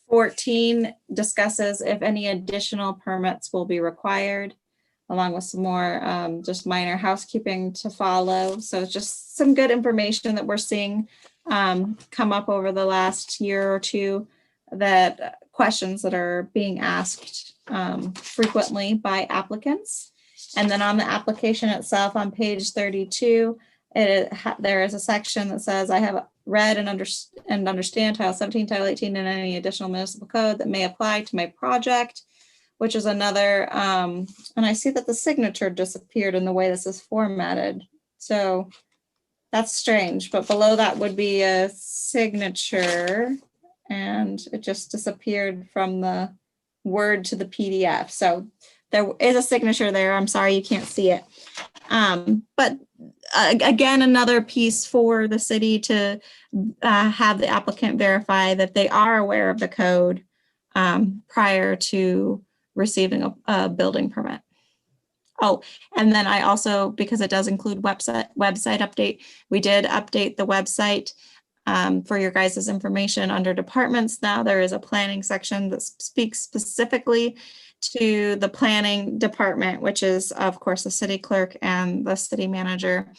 14 discusses if any additional permits will be required, along with some more just minor housekeeping to follow. So just some good information that we're seeing come up over the last year or two, that questions that are being asked frequently by applicants. And then on the application itself on page 32, there is a section that says, I have read and understand Title 17, Title 18, and any additional municipal code that may apply to my project, which is another, and I see that the signature disappeared in the way this is formatted. So that's strange, but below that would be a signature, and it just disappeared from the Word to the PDF. So there is a signature there. I'm sorry you can't see it. But again, another piece for the city to have the applicant verify that they are aware of the code prior to receiving a building permit. Oh, and then I also, because it does include website update, we did update the website for your guys' information under departments. Now there is a planning section that speaks specifically to the planning department, which is of course the city clerk and the city manager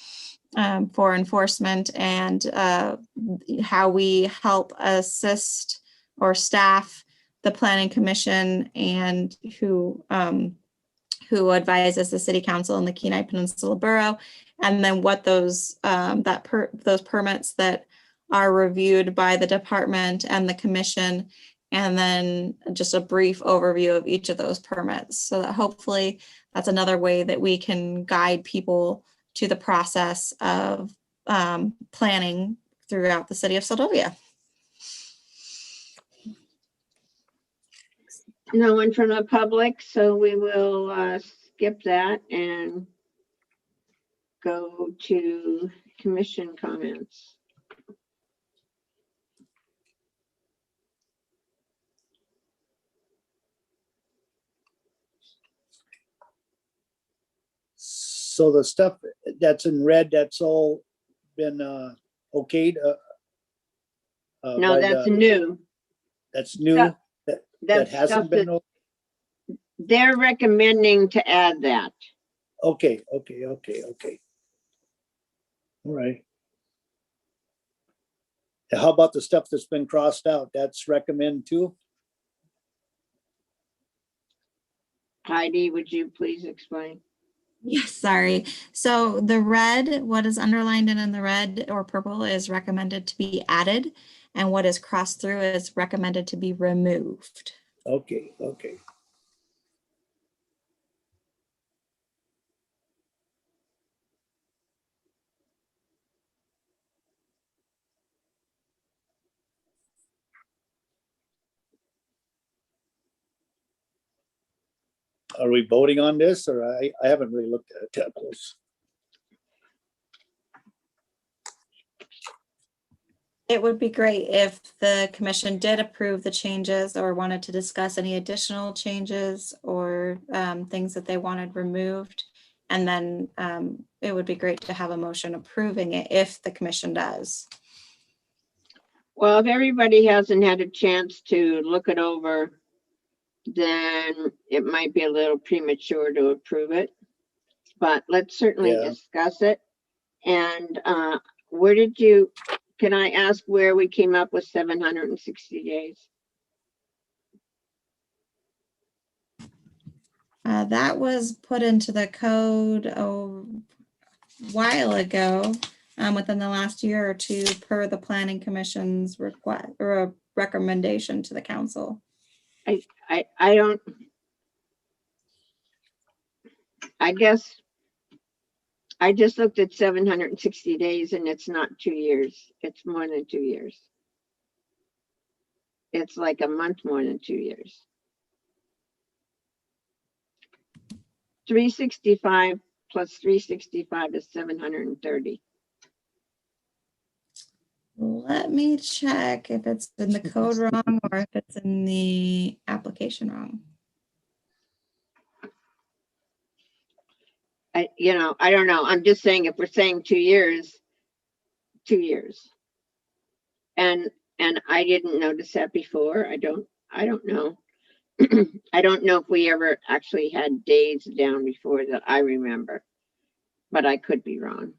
for enforcement, and how we help assist or staff the planning commission, and who advises the city council in the Kenai Peninsula Borough, and then what those those permits that are reviewed by the department and the commission, and then just a brief overview of each of those permits. So that hopefully that's another way that we can guide people to the process of planning throughout the city of Seldovia. No one from the public, so we will skip that and go to commission comments. So the stuff that's in red, that's all been okayed? No, by that's the- new. That's new? Stuff- That That's hasn't stuff been? that they're recommending to add that. Okay. All right. How about the stuff that's been crossed out? That's recommend too? Heidi, would you please explain? Yes, sorry. So the red, what is underlined and in the red or purple is recommended to be added, and what is crossed through is recommended to be removed. Okay, okay. Are we voting on this, or I haven't really looked at it that close? It would be great if the commission did approve the changes or wanted to discuss any additional changes or things that they wanted removed. And then it would be great to have a motion approving it if the commission does. Well, if everybody hasn't had a chance to look it over, then it might be a little premature to approve it. But let's certainly Yeah. discuss it. And where did you, can I ask where we came up with 760 days? That was put into the code a while ago, within the last year or two, per the planning commission's request or a recommendation to the council. I don't, I guess I just looked at 760 days and it's not 2 years. It's more than 2 years. It's like a month more than 2 years. 365 plus 365 is 730. Let me check if it's in the code wrong or if it's in the application wrong. I don't know. I'm just saying if we're saying 2 years, 2 years. And I didn't notice that before. I don't know. I don't know if we ever actually had days down before that I remember, but I could be wrong.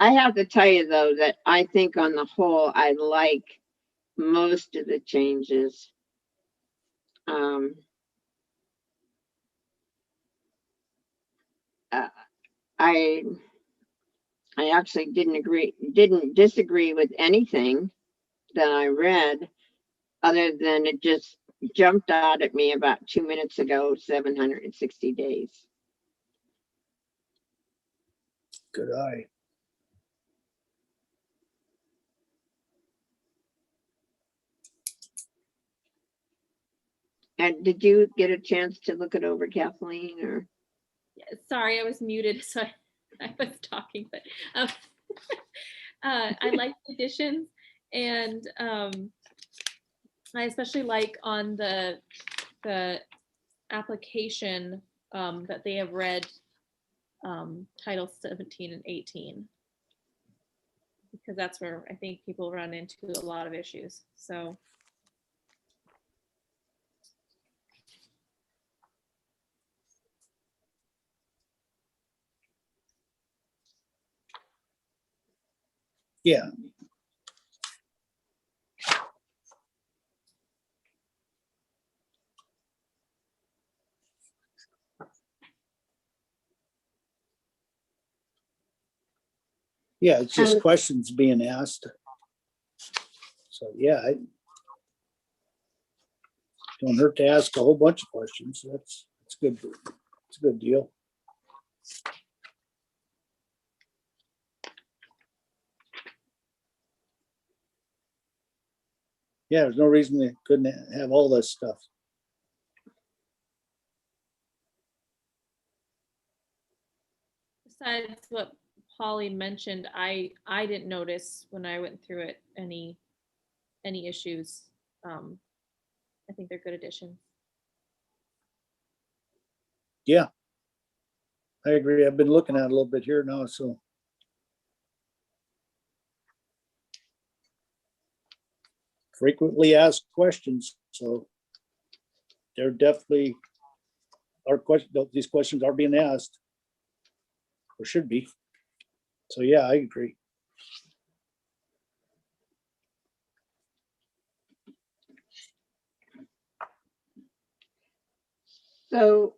I have to tell you though, that I think on the whole, I like most of the changes. I actually didn't disagree with anything that I read, other than it just jumped out at me about 2 minutes ago, 760 days. Good eye. And did you get a chance to look it over, Kathleen, or? Yeah, sorry, I was muted, so I was talking, but I like the additions, and I especially like on the application that they have read Title 17 and 18, because that's where I think people run into a lot of issues. So Yeah. Yeah, it's just questions being asked. So yeah, I don't hurt to ask a whole bunch of questions. That's good. It's a good deal. Yeah, there's no reason they couldn't have all this stuff. besides what Polly mentioned, I didn't notice when I went through it any issues. I think they're good additions. Yeah, I agree. I've been looking at it a little bit here now, so. Frequently asked questions, so they're definitely these questions are being asked, or should be. So yeah, I agree. So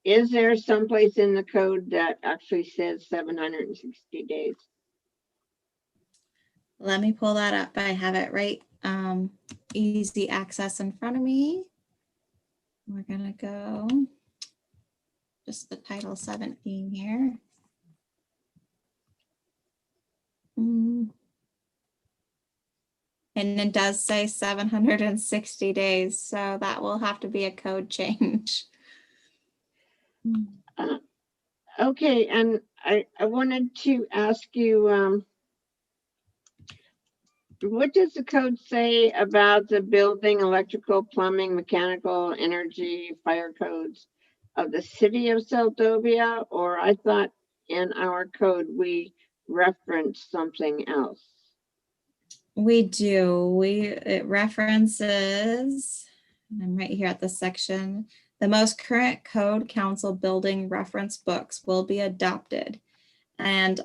is there someplace in the code that actually says 760 days? Let me pull that up. I have it right. Easy access in front of me. We're gonna go just the title 17 here. And it does say 760 days, so that will have to be a code change. Okay, and I wanted to ask you, what does the code say about the building, electrical, plumbing, mechanical, energy, fire codes of the city of Seldovia? Or I thought in our code we referenced something else. We do. It references, I'm right here at the section, the most current code council building reference books will be adopted. And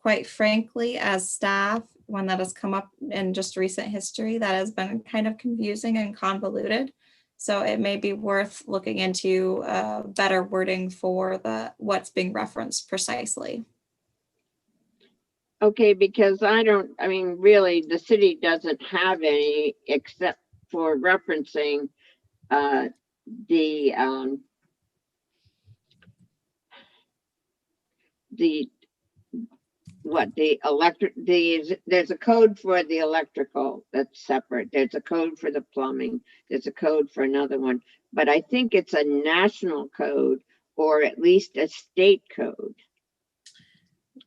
quite frankly, as staff, one that has come up in just recent history, that has been kind of confusing and convoluted. So it may be worth looking into better wording for what's being referenced precisely. Okay, because I mean, really, the city doesn't have any except for referencing the electric, there's a code for the electrical that's separate. There's a code for the plumbing. There's a code for another one, but I think it's a national code or at least a state code.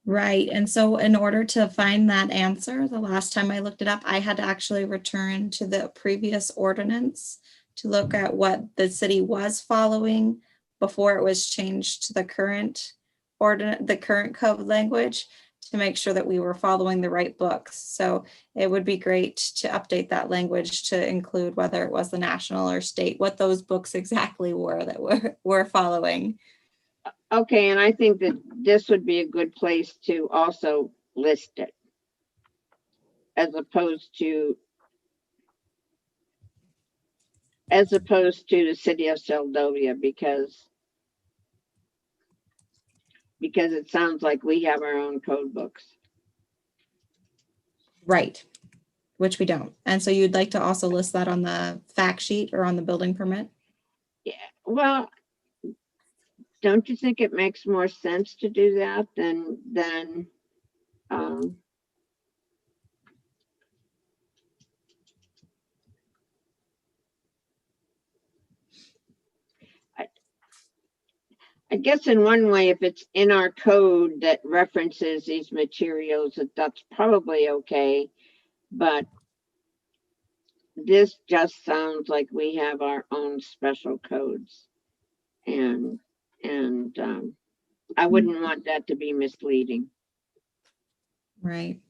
Right. And so in order to find that answer, the last time I looked it up, I had to actually return to the previous ordinance to look at what the city was following before it was changed to the current ordinance, the current code language, to make sure that we were following the right books. So it would be great to update that language to include whether it was the national or state, what those books exactly were that we're following. Okay, and I think that this would be a good place to also list it as opposed to the city of Seldovia, because it sounds like we have our own code books. Right, which we don't. And so you'd like to also list that on the fact sheet or on the building permit? Yeah, well, don't you think it makes more sense to do that than I guess in one way, if it's in our code that references these materials, that's probably okay. But this just sounds like we have our own special codes. And I wouldn't want that to be misleading. Right.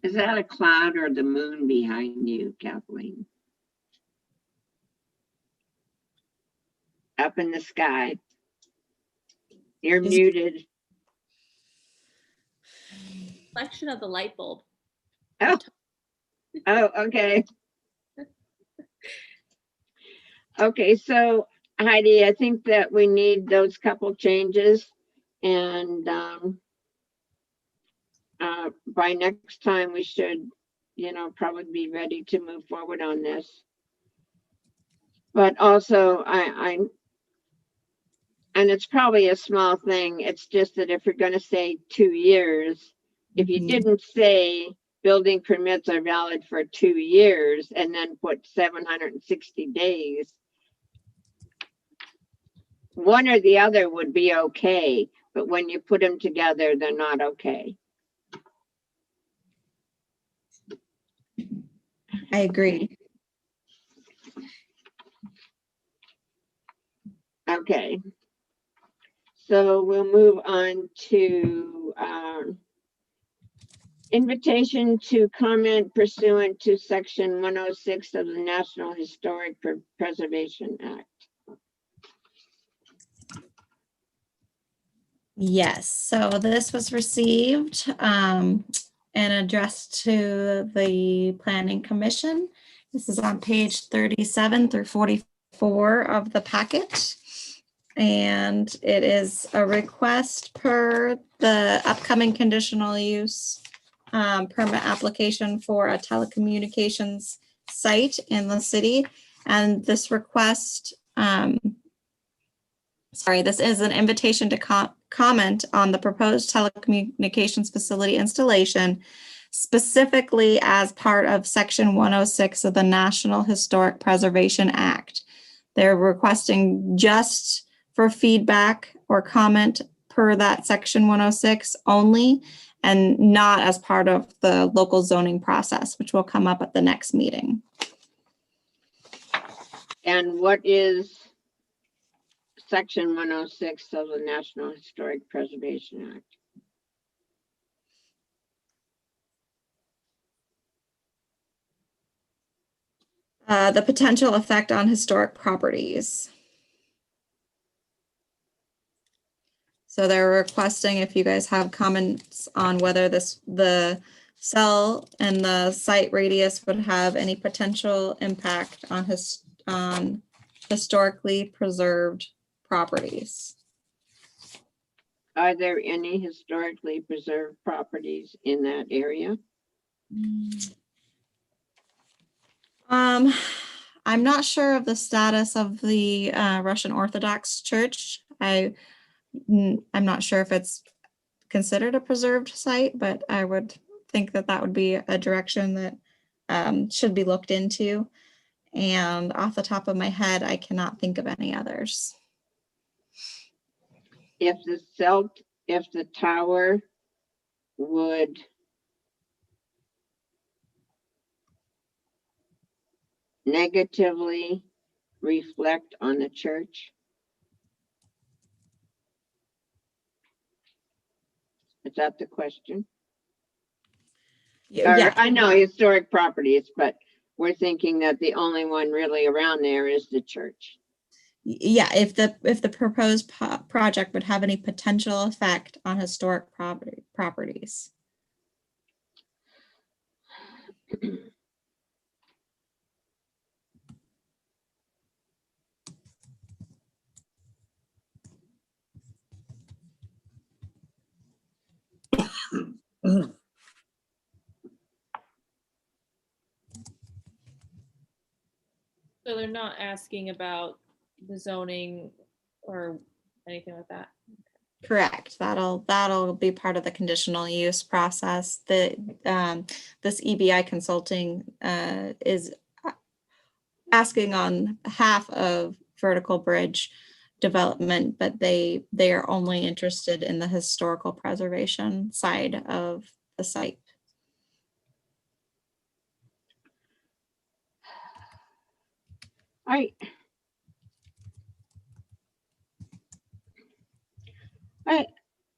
Is that a cloud or the moon behind you, Kathleen? Up in the sky. You're muted. Reflection of the light bulb. Oh, okay. Okay, so Heidi, I think that we need those couple changes, and by next time we should, probably be ready to move forward on this. But also, and it's probably a small thing. It's just that if you're going to say 2 years, if you didn't say building permits are valid for 2 years and then put 760 days, one or the other would be okay. But when you put them together, they're not okay. I agree. Okay. So we'll move on to invitation to comment pursuant to section 106 of the National Historic Preservation Act. Yes, so this was received and addressed to the Planning Commission. This is on page 37 through 44 of the packet. And it is a request per the upcoming conditional use permit application for a telecommunications site in the city. And this request, this is an invitation to comment on the proposed telecommunications facility installation, specifically as part of Section 106 of the National Historic Preservation Act. They're requesting just for feedback or comment per that Section 106 only, and not as part of the local zoning process, which will come up at the next meeting. And what is Section 106 of the National Historic Preservation Act? The potential effect on historic properties. So they're requesting if you guys have comments on whether the cell and the site radius would have any potential impact on historically preserved properties. Are there any historically preserved properties in that area? I'm not sure of the status of the Russian Orthodox Church. I'm not sure if it's considered a preserved site, but I would think that that would be a direction that should be looked into. And off the top of my head, I cannot think of any others. If the tower would negatively reflect on the church? Is that the question? Yeah, I know historic properties, but we're thinking that the only one really around there is the church. yeah. If the proposed project would have any potential effect on historic properties. So they're not asking about the zoning or anything like that. Correct. That'll be part of the conditional use process. This EBI Consulting is asking on behalf of Vertical Bridge development, but they are only interested in the historical preservation side of the site.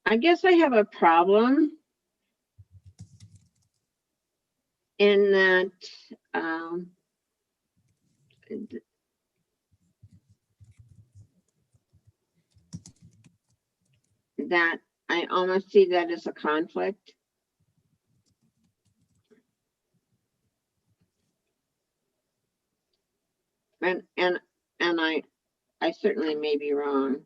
I guess I have a problem in that that I almost see that as a conflict. And I certainly may be wrong.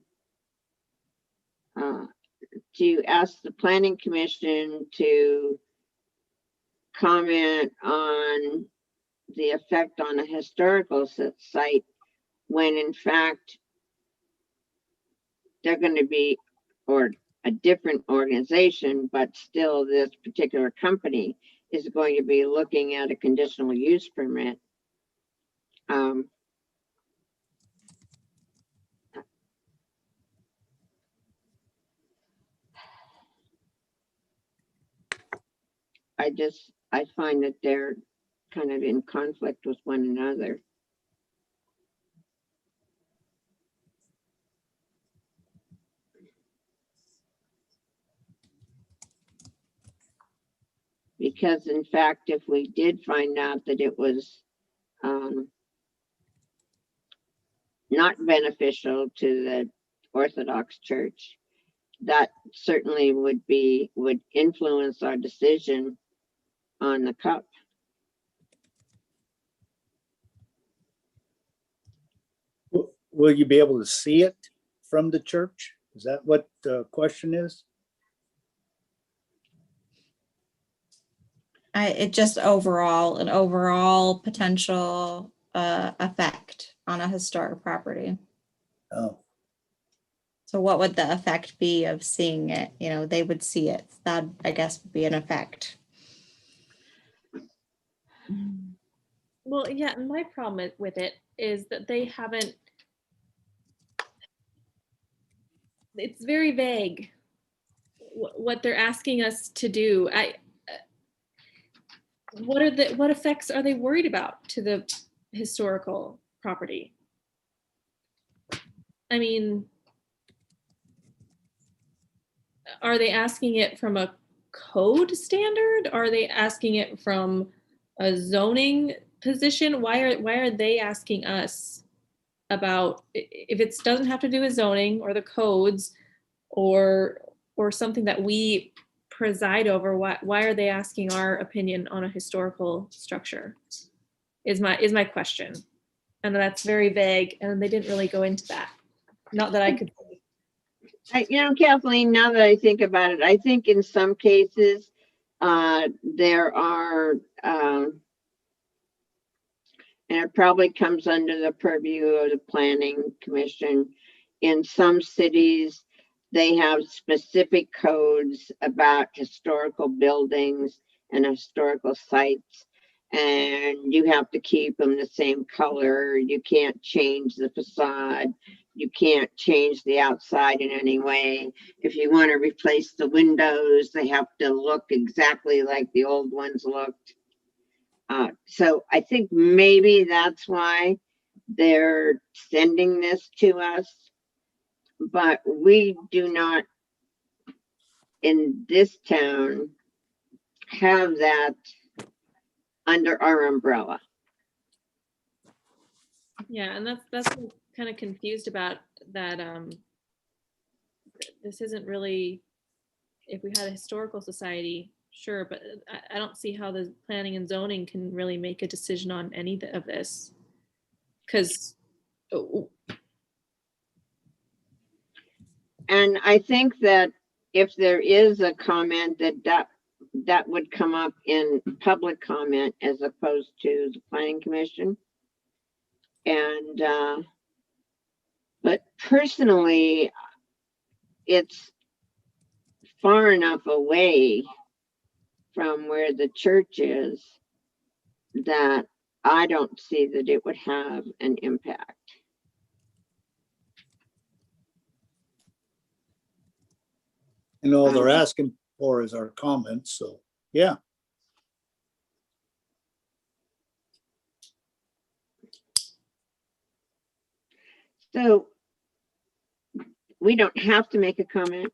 To ask the Planning Commission to comment on the effect on a historical site when in fact they're going to be, or a different organization, but still this particular company is going to be looking at a conditional use permit. I find that they're kind of in conflict with one another. Because in fact, if we did find out that it was not beneficial to the Orthodox Church, that certainly would influence our decision on the cup. Will you be able to see it from the church? Is that what the question is? It just an overall potential effect on a historic property. Oh, So what would the effect be of seeing it? You know, they would see it. That, I guess, would be an effect. Well, yeah, and my problem with it is that they haven't, it's very vague what they're asking us to do. What effects are they worried about to the historical property? I mean, are they asking it from a code standard? Are they asking it from a zoning position? Why are they asking us about, if it doesn't have to do with zoning or the codes or something that we preside over, why are they asking our opinion on a historical structure is my question. And that's very vague, and they didn't really go into that. Not that I could. Kathleen, now that I think about it, I think in some cases there are, and it probably comes under the purview of the planning commission. In some cities, they have specific codes about historical buildings and historical sites, and you have to keep them the same color. You can't change the facade. You can't change the outside in any way. If you want to replace the windows, they have to look exactly like the old ones looked. So I think maybe that's why they're sending this to us. But we do not, in this town, have that under our umbrella. Yeah, and that's what I'm kind of confused about, that this isn't really, if we had a historical society, sure, but I don't see how the planning and zoning can really make a decision on any of this. Because And I think that if there is a comment, that would come up in public comment as opposed to the planning commission. And but personally, it's far enough away from where the church is that I don't see that it would have an impact. and all they're asking for is our comments, so, yeah. So we don't have to make a comment.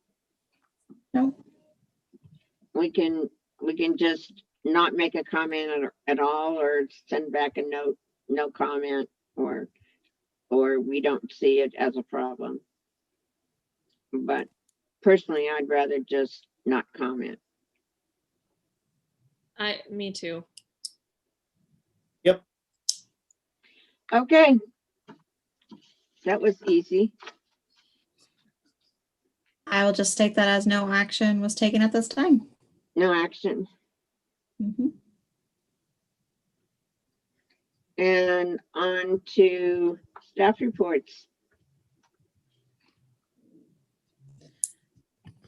No. We can just not make a comment at all, or send back a note, no comment, or we don't see it as a problem. But personally, I'd rather just not comment. me too. Okay. That was easy. I will just take that as no action was taken at this time. No action. Mhm. And on to staff reports.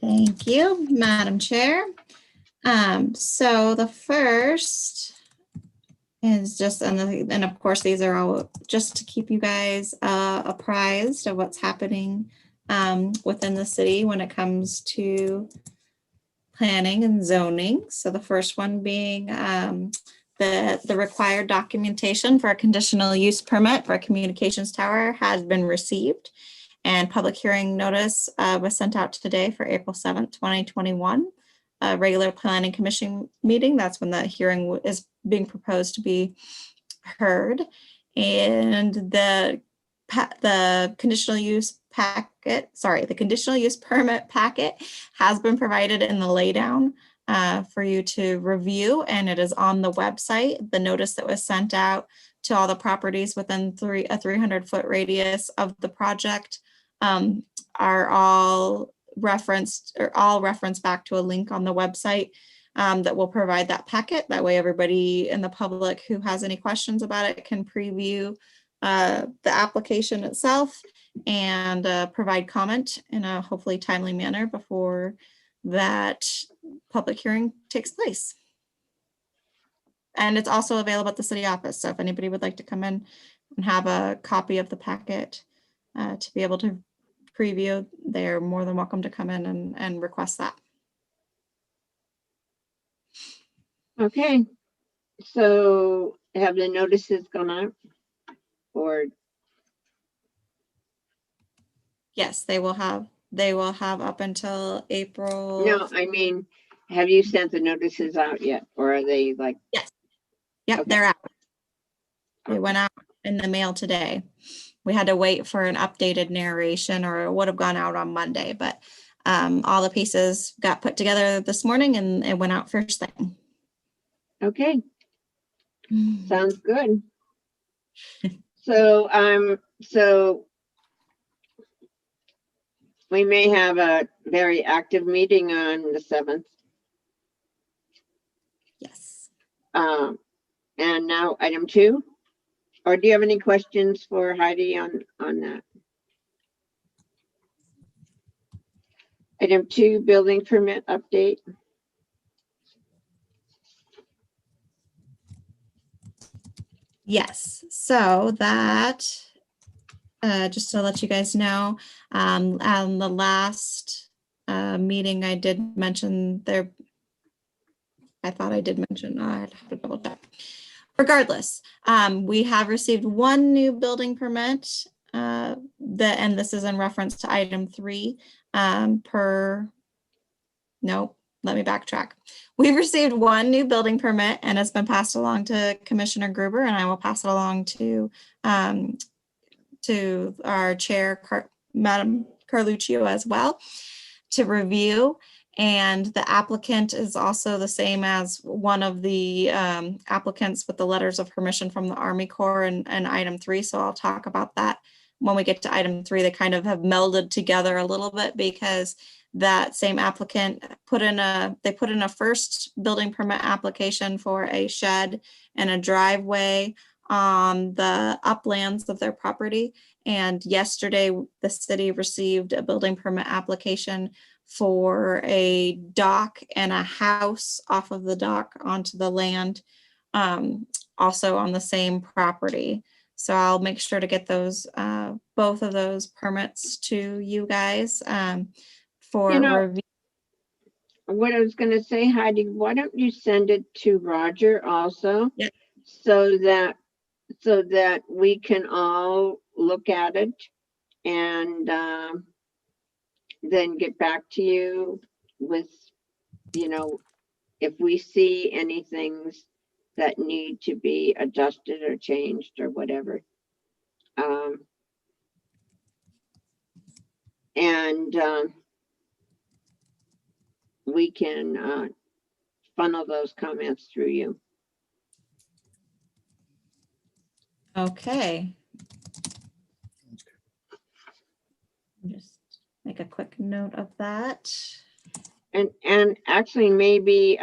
Thank you, Madam Chair. So the first is just, and of course, these are all just to keep you guys apprised of what's happening within the city when it comes to planning and zoning. So the first one being the required documentation for a conditional use permit for a communications tower has been received, and public hearing notice was sent out today for April 7th, 2021. A regular planning commission meeting. That's when the hearing is being proposed to be heard. And the conditional use packet, sorry, the conditional use permit packet has been provided in the laydown for you to review, and it is on the website. The notice that was sent out to all the properties within a 300-foot radius of the project are all referenced back to a link on the website that will provide that packet. That way everybody in the public who has any questions about it can preview the application itself and provide comment in a hopefully timely manner before that public hearing takes place. And it's also available at the city office. So if anybody would like to come in and have a copy of the packet to be able to preview, they're more than welcome to come in and request that. Okay, so have the notices gone out? Or, Yes, they will have up until April. no, I mean, have you sent the notices out yet? Or are they like, Yep, okay. they're out. They Okay. went out in the mail today. We had to wait for an updated narration, or it would have gone out on Monday, but all the pieces got put together this morning and it went out first thing. Okay, sounds good. So, so we may have a very active meeting on the 7th. Yes. And now item 2, or do you have any questions for Heidi on that? Item 2, building permit update. Yes, so that, just to let you guys know, on the last meeting, I did mention there, I thought I did mention, I had to double check. Regardless, we have received one new building permit, and this is in reference to item 3 nope, let me backtrack. We've received one new building permit and it's been passed along to Commissioner Gruber, and I will pass it along to our chair, Madam Carluccio, as well to review. And the applicant is also the same as one of the applicants with the letters of permission from the Army Corps and item 3. So I'll talk about that when we get to item 3. They kind of have melded together a little bit because that same applicant put in a first building permit application for a shed and a driveway on the uplands of their property. And yesterday, the city received a building permit application for a dock and a house off of the dock onto the land, also on the same property. So I'll make sure to get those, both of those permits to you guys for review. What I was going to say, Heidi, why don't you send it to Roger also? Yep. So that we can all look at it and then get back to you with, if we see any things that need to be adjusted or changed or whatever. We can funnel those comments through you. Okay. Just make a quick note of that. And actually maybe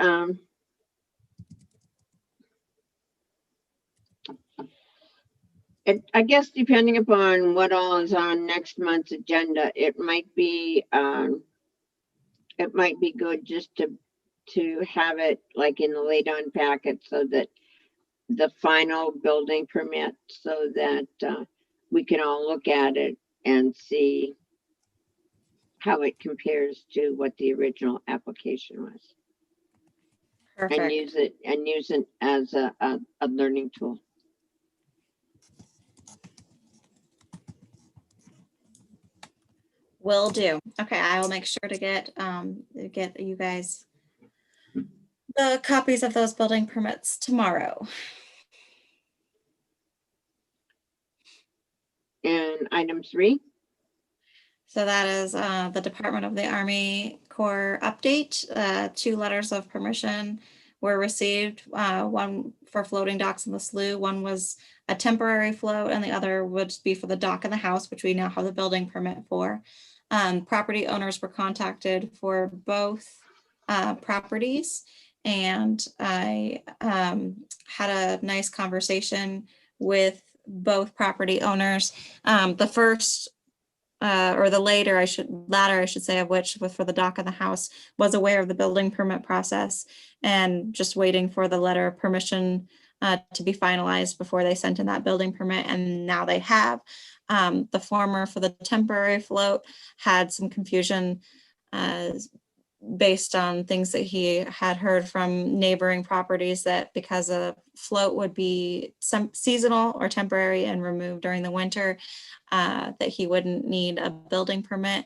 I guess depending upon what all is on next month's agenda, it might be good just to have it like in the laid on packet, so that the final building permit, so that we can all look at it and see how it compares to what the original application was. Perfect. And use it as a learning tool. Will do. Okay, I will make sure to get you guys the copies of those building permits tomorrow. And item 3. So that is the Department of the Army Corps update. 2 letters of permission were received, one for floating docks in the slough. One was a temporary float and the other would be for the dock in the house, which we now have the building permit for. Property owners were contacted for both properties, and I had a nice conversation with both property owners. The first or the latter, I should say, of which was for the dock of the house, was aware of the building permit process and just waiting for the letter of permission to be finalized before they sent in that building permit. And now they have. The former, for the temporary float, had some confusion based on things that he had heard from neighboring properties, that because a float would be some seasonal or temporary and removed during the winter, that he wouldn't need a building permit.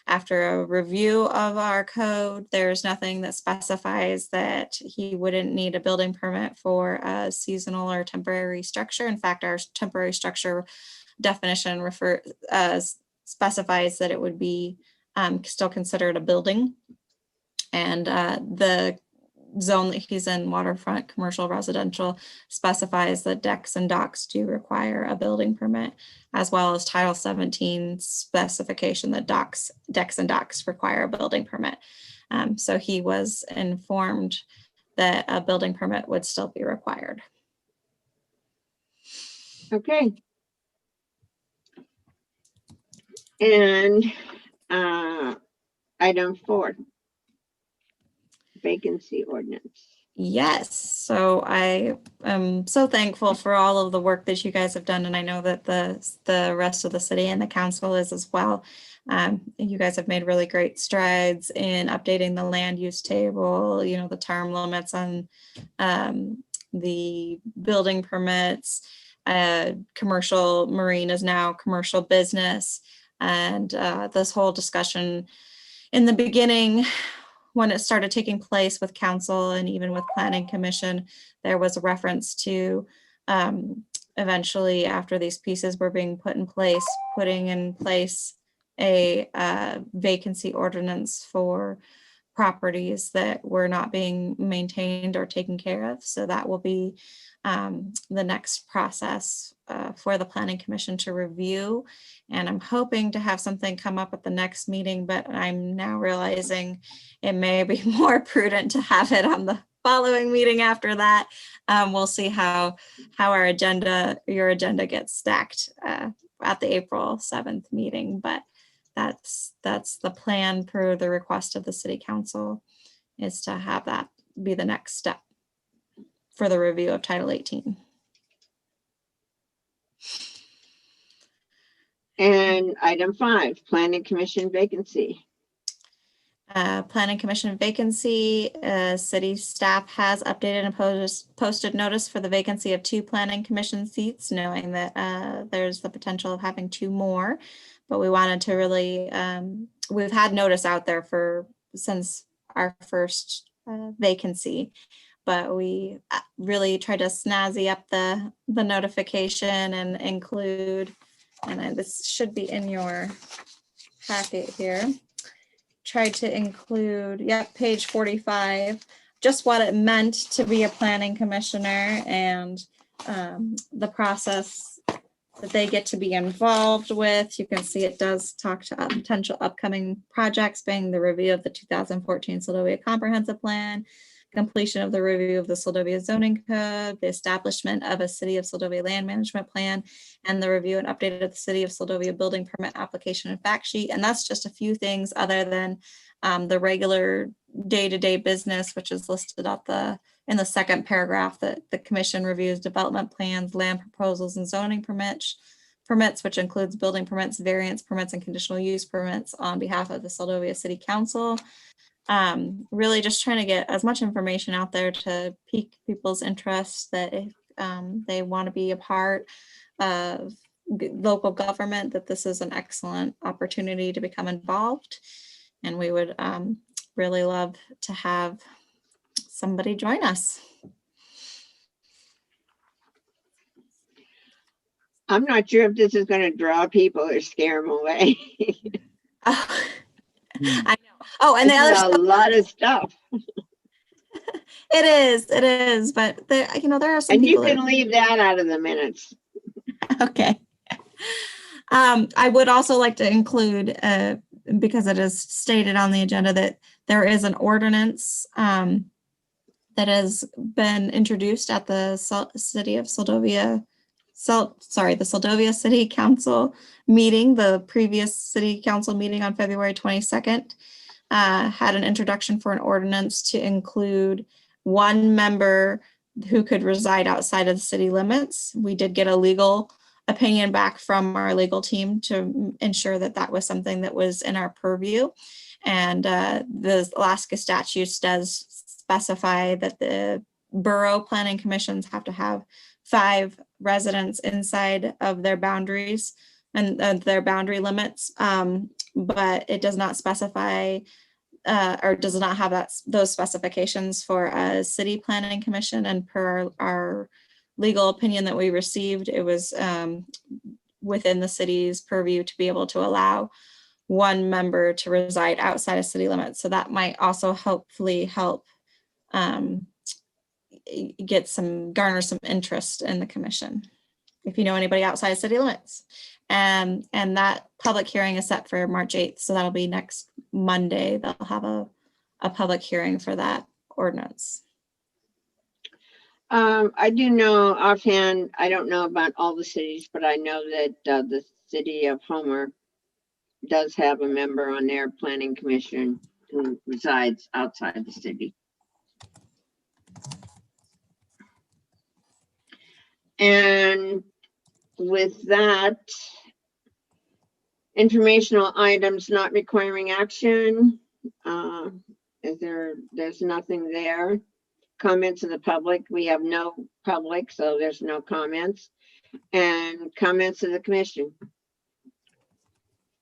After a review of our code, there's nothing that specifies that he wouldn't need a building permit for a seasonal or temporary structure. In fact, our temporary structure definition specifies that it would be still considered a building. And the zone that he's in, waterfront commercial residential, specifies that decks and docks do require a building permit, as well as Title 17 specification that decks and docks require a building permit. So he was informed that a building permit would still be required. Okay. And item 4, vacancy ordinance. Yes, so I am so thankful for all of the work that you guys have done, and I know that the rest of the city and the council is as well. You guys have made really great strides in updating the land use table, you know, the term limits on the building permits. Commercial marine is now commercial business, and this whole discussion in the beginning, when it started taking place with council and even with planning commission, there was a reference to eventually, after these pieces were being put in place, putting in place a vacancy ordinance for properties that were not being maintained or taken care of. So that will be the next process for the planning commission to review. And I'm hoping to have something come up at the next meeting, but I'm now realizing it may be more prudent to have it on the following meeting after that. We'll see how your agenda gets stacked at the April 7th meeting, but that's the plan per the request of the city council, is to have that be the next step for the review of Title 18. And item 5, planning commission vacancy. Planning commission vacancy, city staff has updated and posted notice for the vacancy of 2 planning commission seats, knowing that there's the potential of having 2 more. But we wanted to really, we've had notice out there since our first vacancy, but we really tried to snazzy up the notification and include, and this should be in your packet here, tried to include, page 45, just what it meant to be a planning commissioner and the process that they get to be involved with. You can see it does talk to potential upcoming projects, being the review of the 2014 Seldovia Comprehensive Plan, completion of the review of the Seldovia Zoning Code, the establishment of a City of Seldovia Land Management Plan, and the review and update of the City of Seldovia Building Permit Application and Fact Sheet. And that's just a few things other than the regular day-to-day business, which is listed up in the second paragraph, that the commission reviews development plans, land proposals, and zoning permits, which includes building permits, variance permits, and conditional use permits on behalf of the Seldovia City Council. Really just trying to get as much information out there to pique people's interest, that if they want to be a part of local government, that this is an excellent opportunity to become involved. And we would really love to have somebody join us. I'm not sure if this is going to draw people or scare them away. Oh, Hmm. I know. Oh, and the This is other a lot of stuff. it is, but there, there are some And you people can leave that out of the minutes. okay. I would also like to include, because it is stated on the agenda, that there is an ordinance that has been introduced at the city of Seldovia, the Seldovia City Council meeting. The previous city council meeting on February 22nd had an introduction for an ordinance to include one member who could reside outside of the city limits. We did get a legal opinion back from our legal team to ensure that that was something that was in our purview. And the Alaska statutes does specify that the borough planning commissions have to have 5 residents inside of their boundaries and their boundary limits. But it does not specify or does not have those specifications for a city planning commission. And per our legal opinion that we received, it was within the city's purview to be able to allow one member to reside outside of city limits. So that might also hopefully help garner some interest in the commission, if you know anybody outside city limits. And that public hearing is set for March 8th. So that'll be next Monday. They'll have a public hearing for that ordinance. I do know offhand, I don't know about all the cities, but I know that the city of Homer does have a member on their planning commission who resides outside the city. And with that, informational items not requiring action. There's nothing there. Comments of the public, we have no public, so there's no comments. And comments of the commission.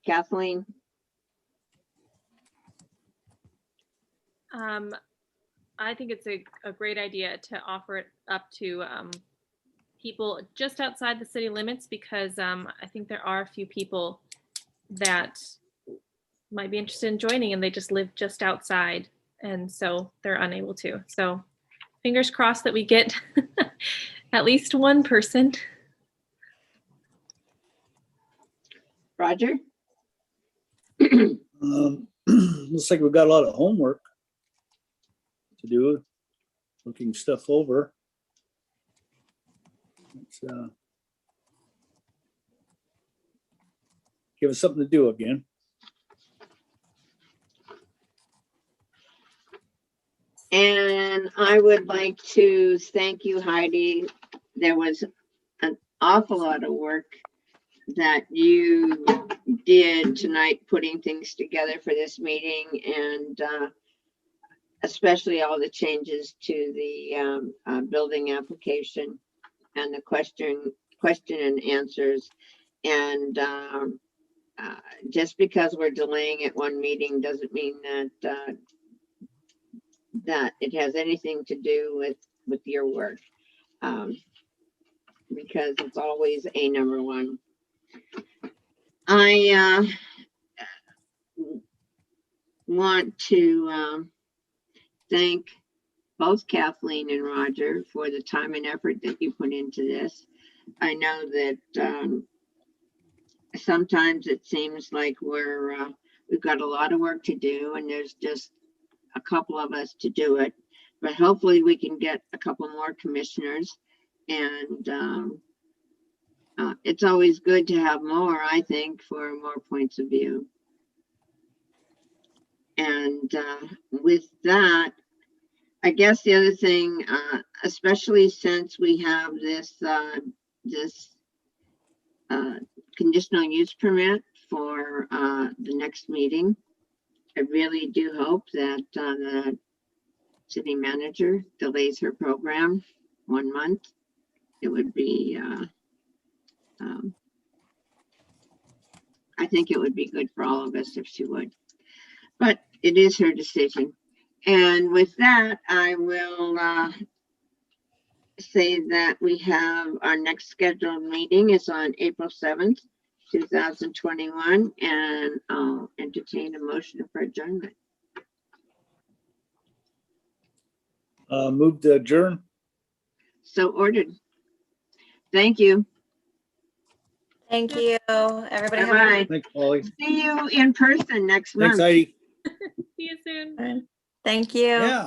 Kathleen? I think it's a great idea to offer it up to people just outside the city limits, because I think there are a few people that might be interested in joining and they just live just outside, and so they're unable to. So fingers crossed that we get at least one person. Roger? Looks like we've got a lot of homework to do, looking stuff over. Let's, give us something to do again. And I would like to thank you, Heidi. There was an awful lot of work that you did tonight, putting things together for this meeting, and especially all the changes to the building application and the question and answers. And just because we're delaying it one meeting doesn't mean that that it has anything to do with your work, because it's always a number one. I want to thank both Kathleen and Roger for the time and effort that you put into this. I know that sometimes it seems like we've got a lot of work to do and there's just a couple of us to do it, but hopefully we can get a couple more commissioners, and it's always good to have more, I think, for more points of view. And with that, I guess the other thing, especially since we have this conditional use permit for the next meeting, I really do hope that the city manager delays her program 1 month. It would be, I think it would be good for all of us if she would, but it is her decision. And with that, I will say that we have our next scheduled meeting is on April 7th 2021, and I'll entertain a motion for adjournment. Move to adjourn. So ordered. Thank you. Thank you, everybody. have a Bye-bye. Thanks, Polly. See you in person next Thanks, month. Heidi. See you soon. good one. Thank you. Yeah.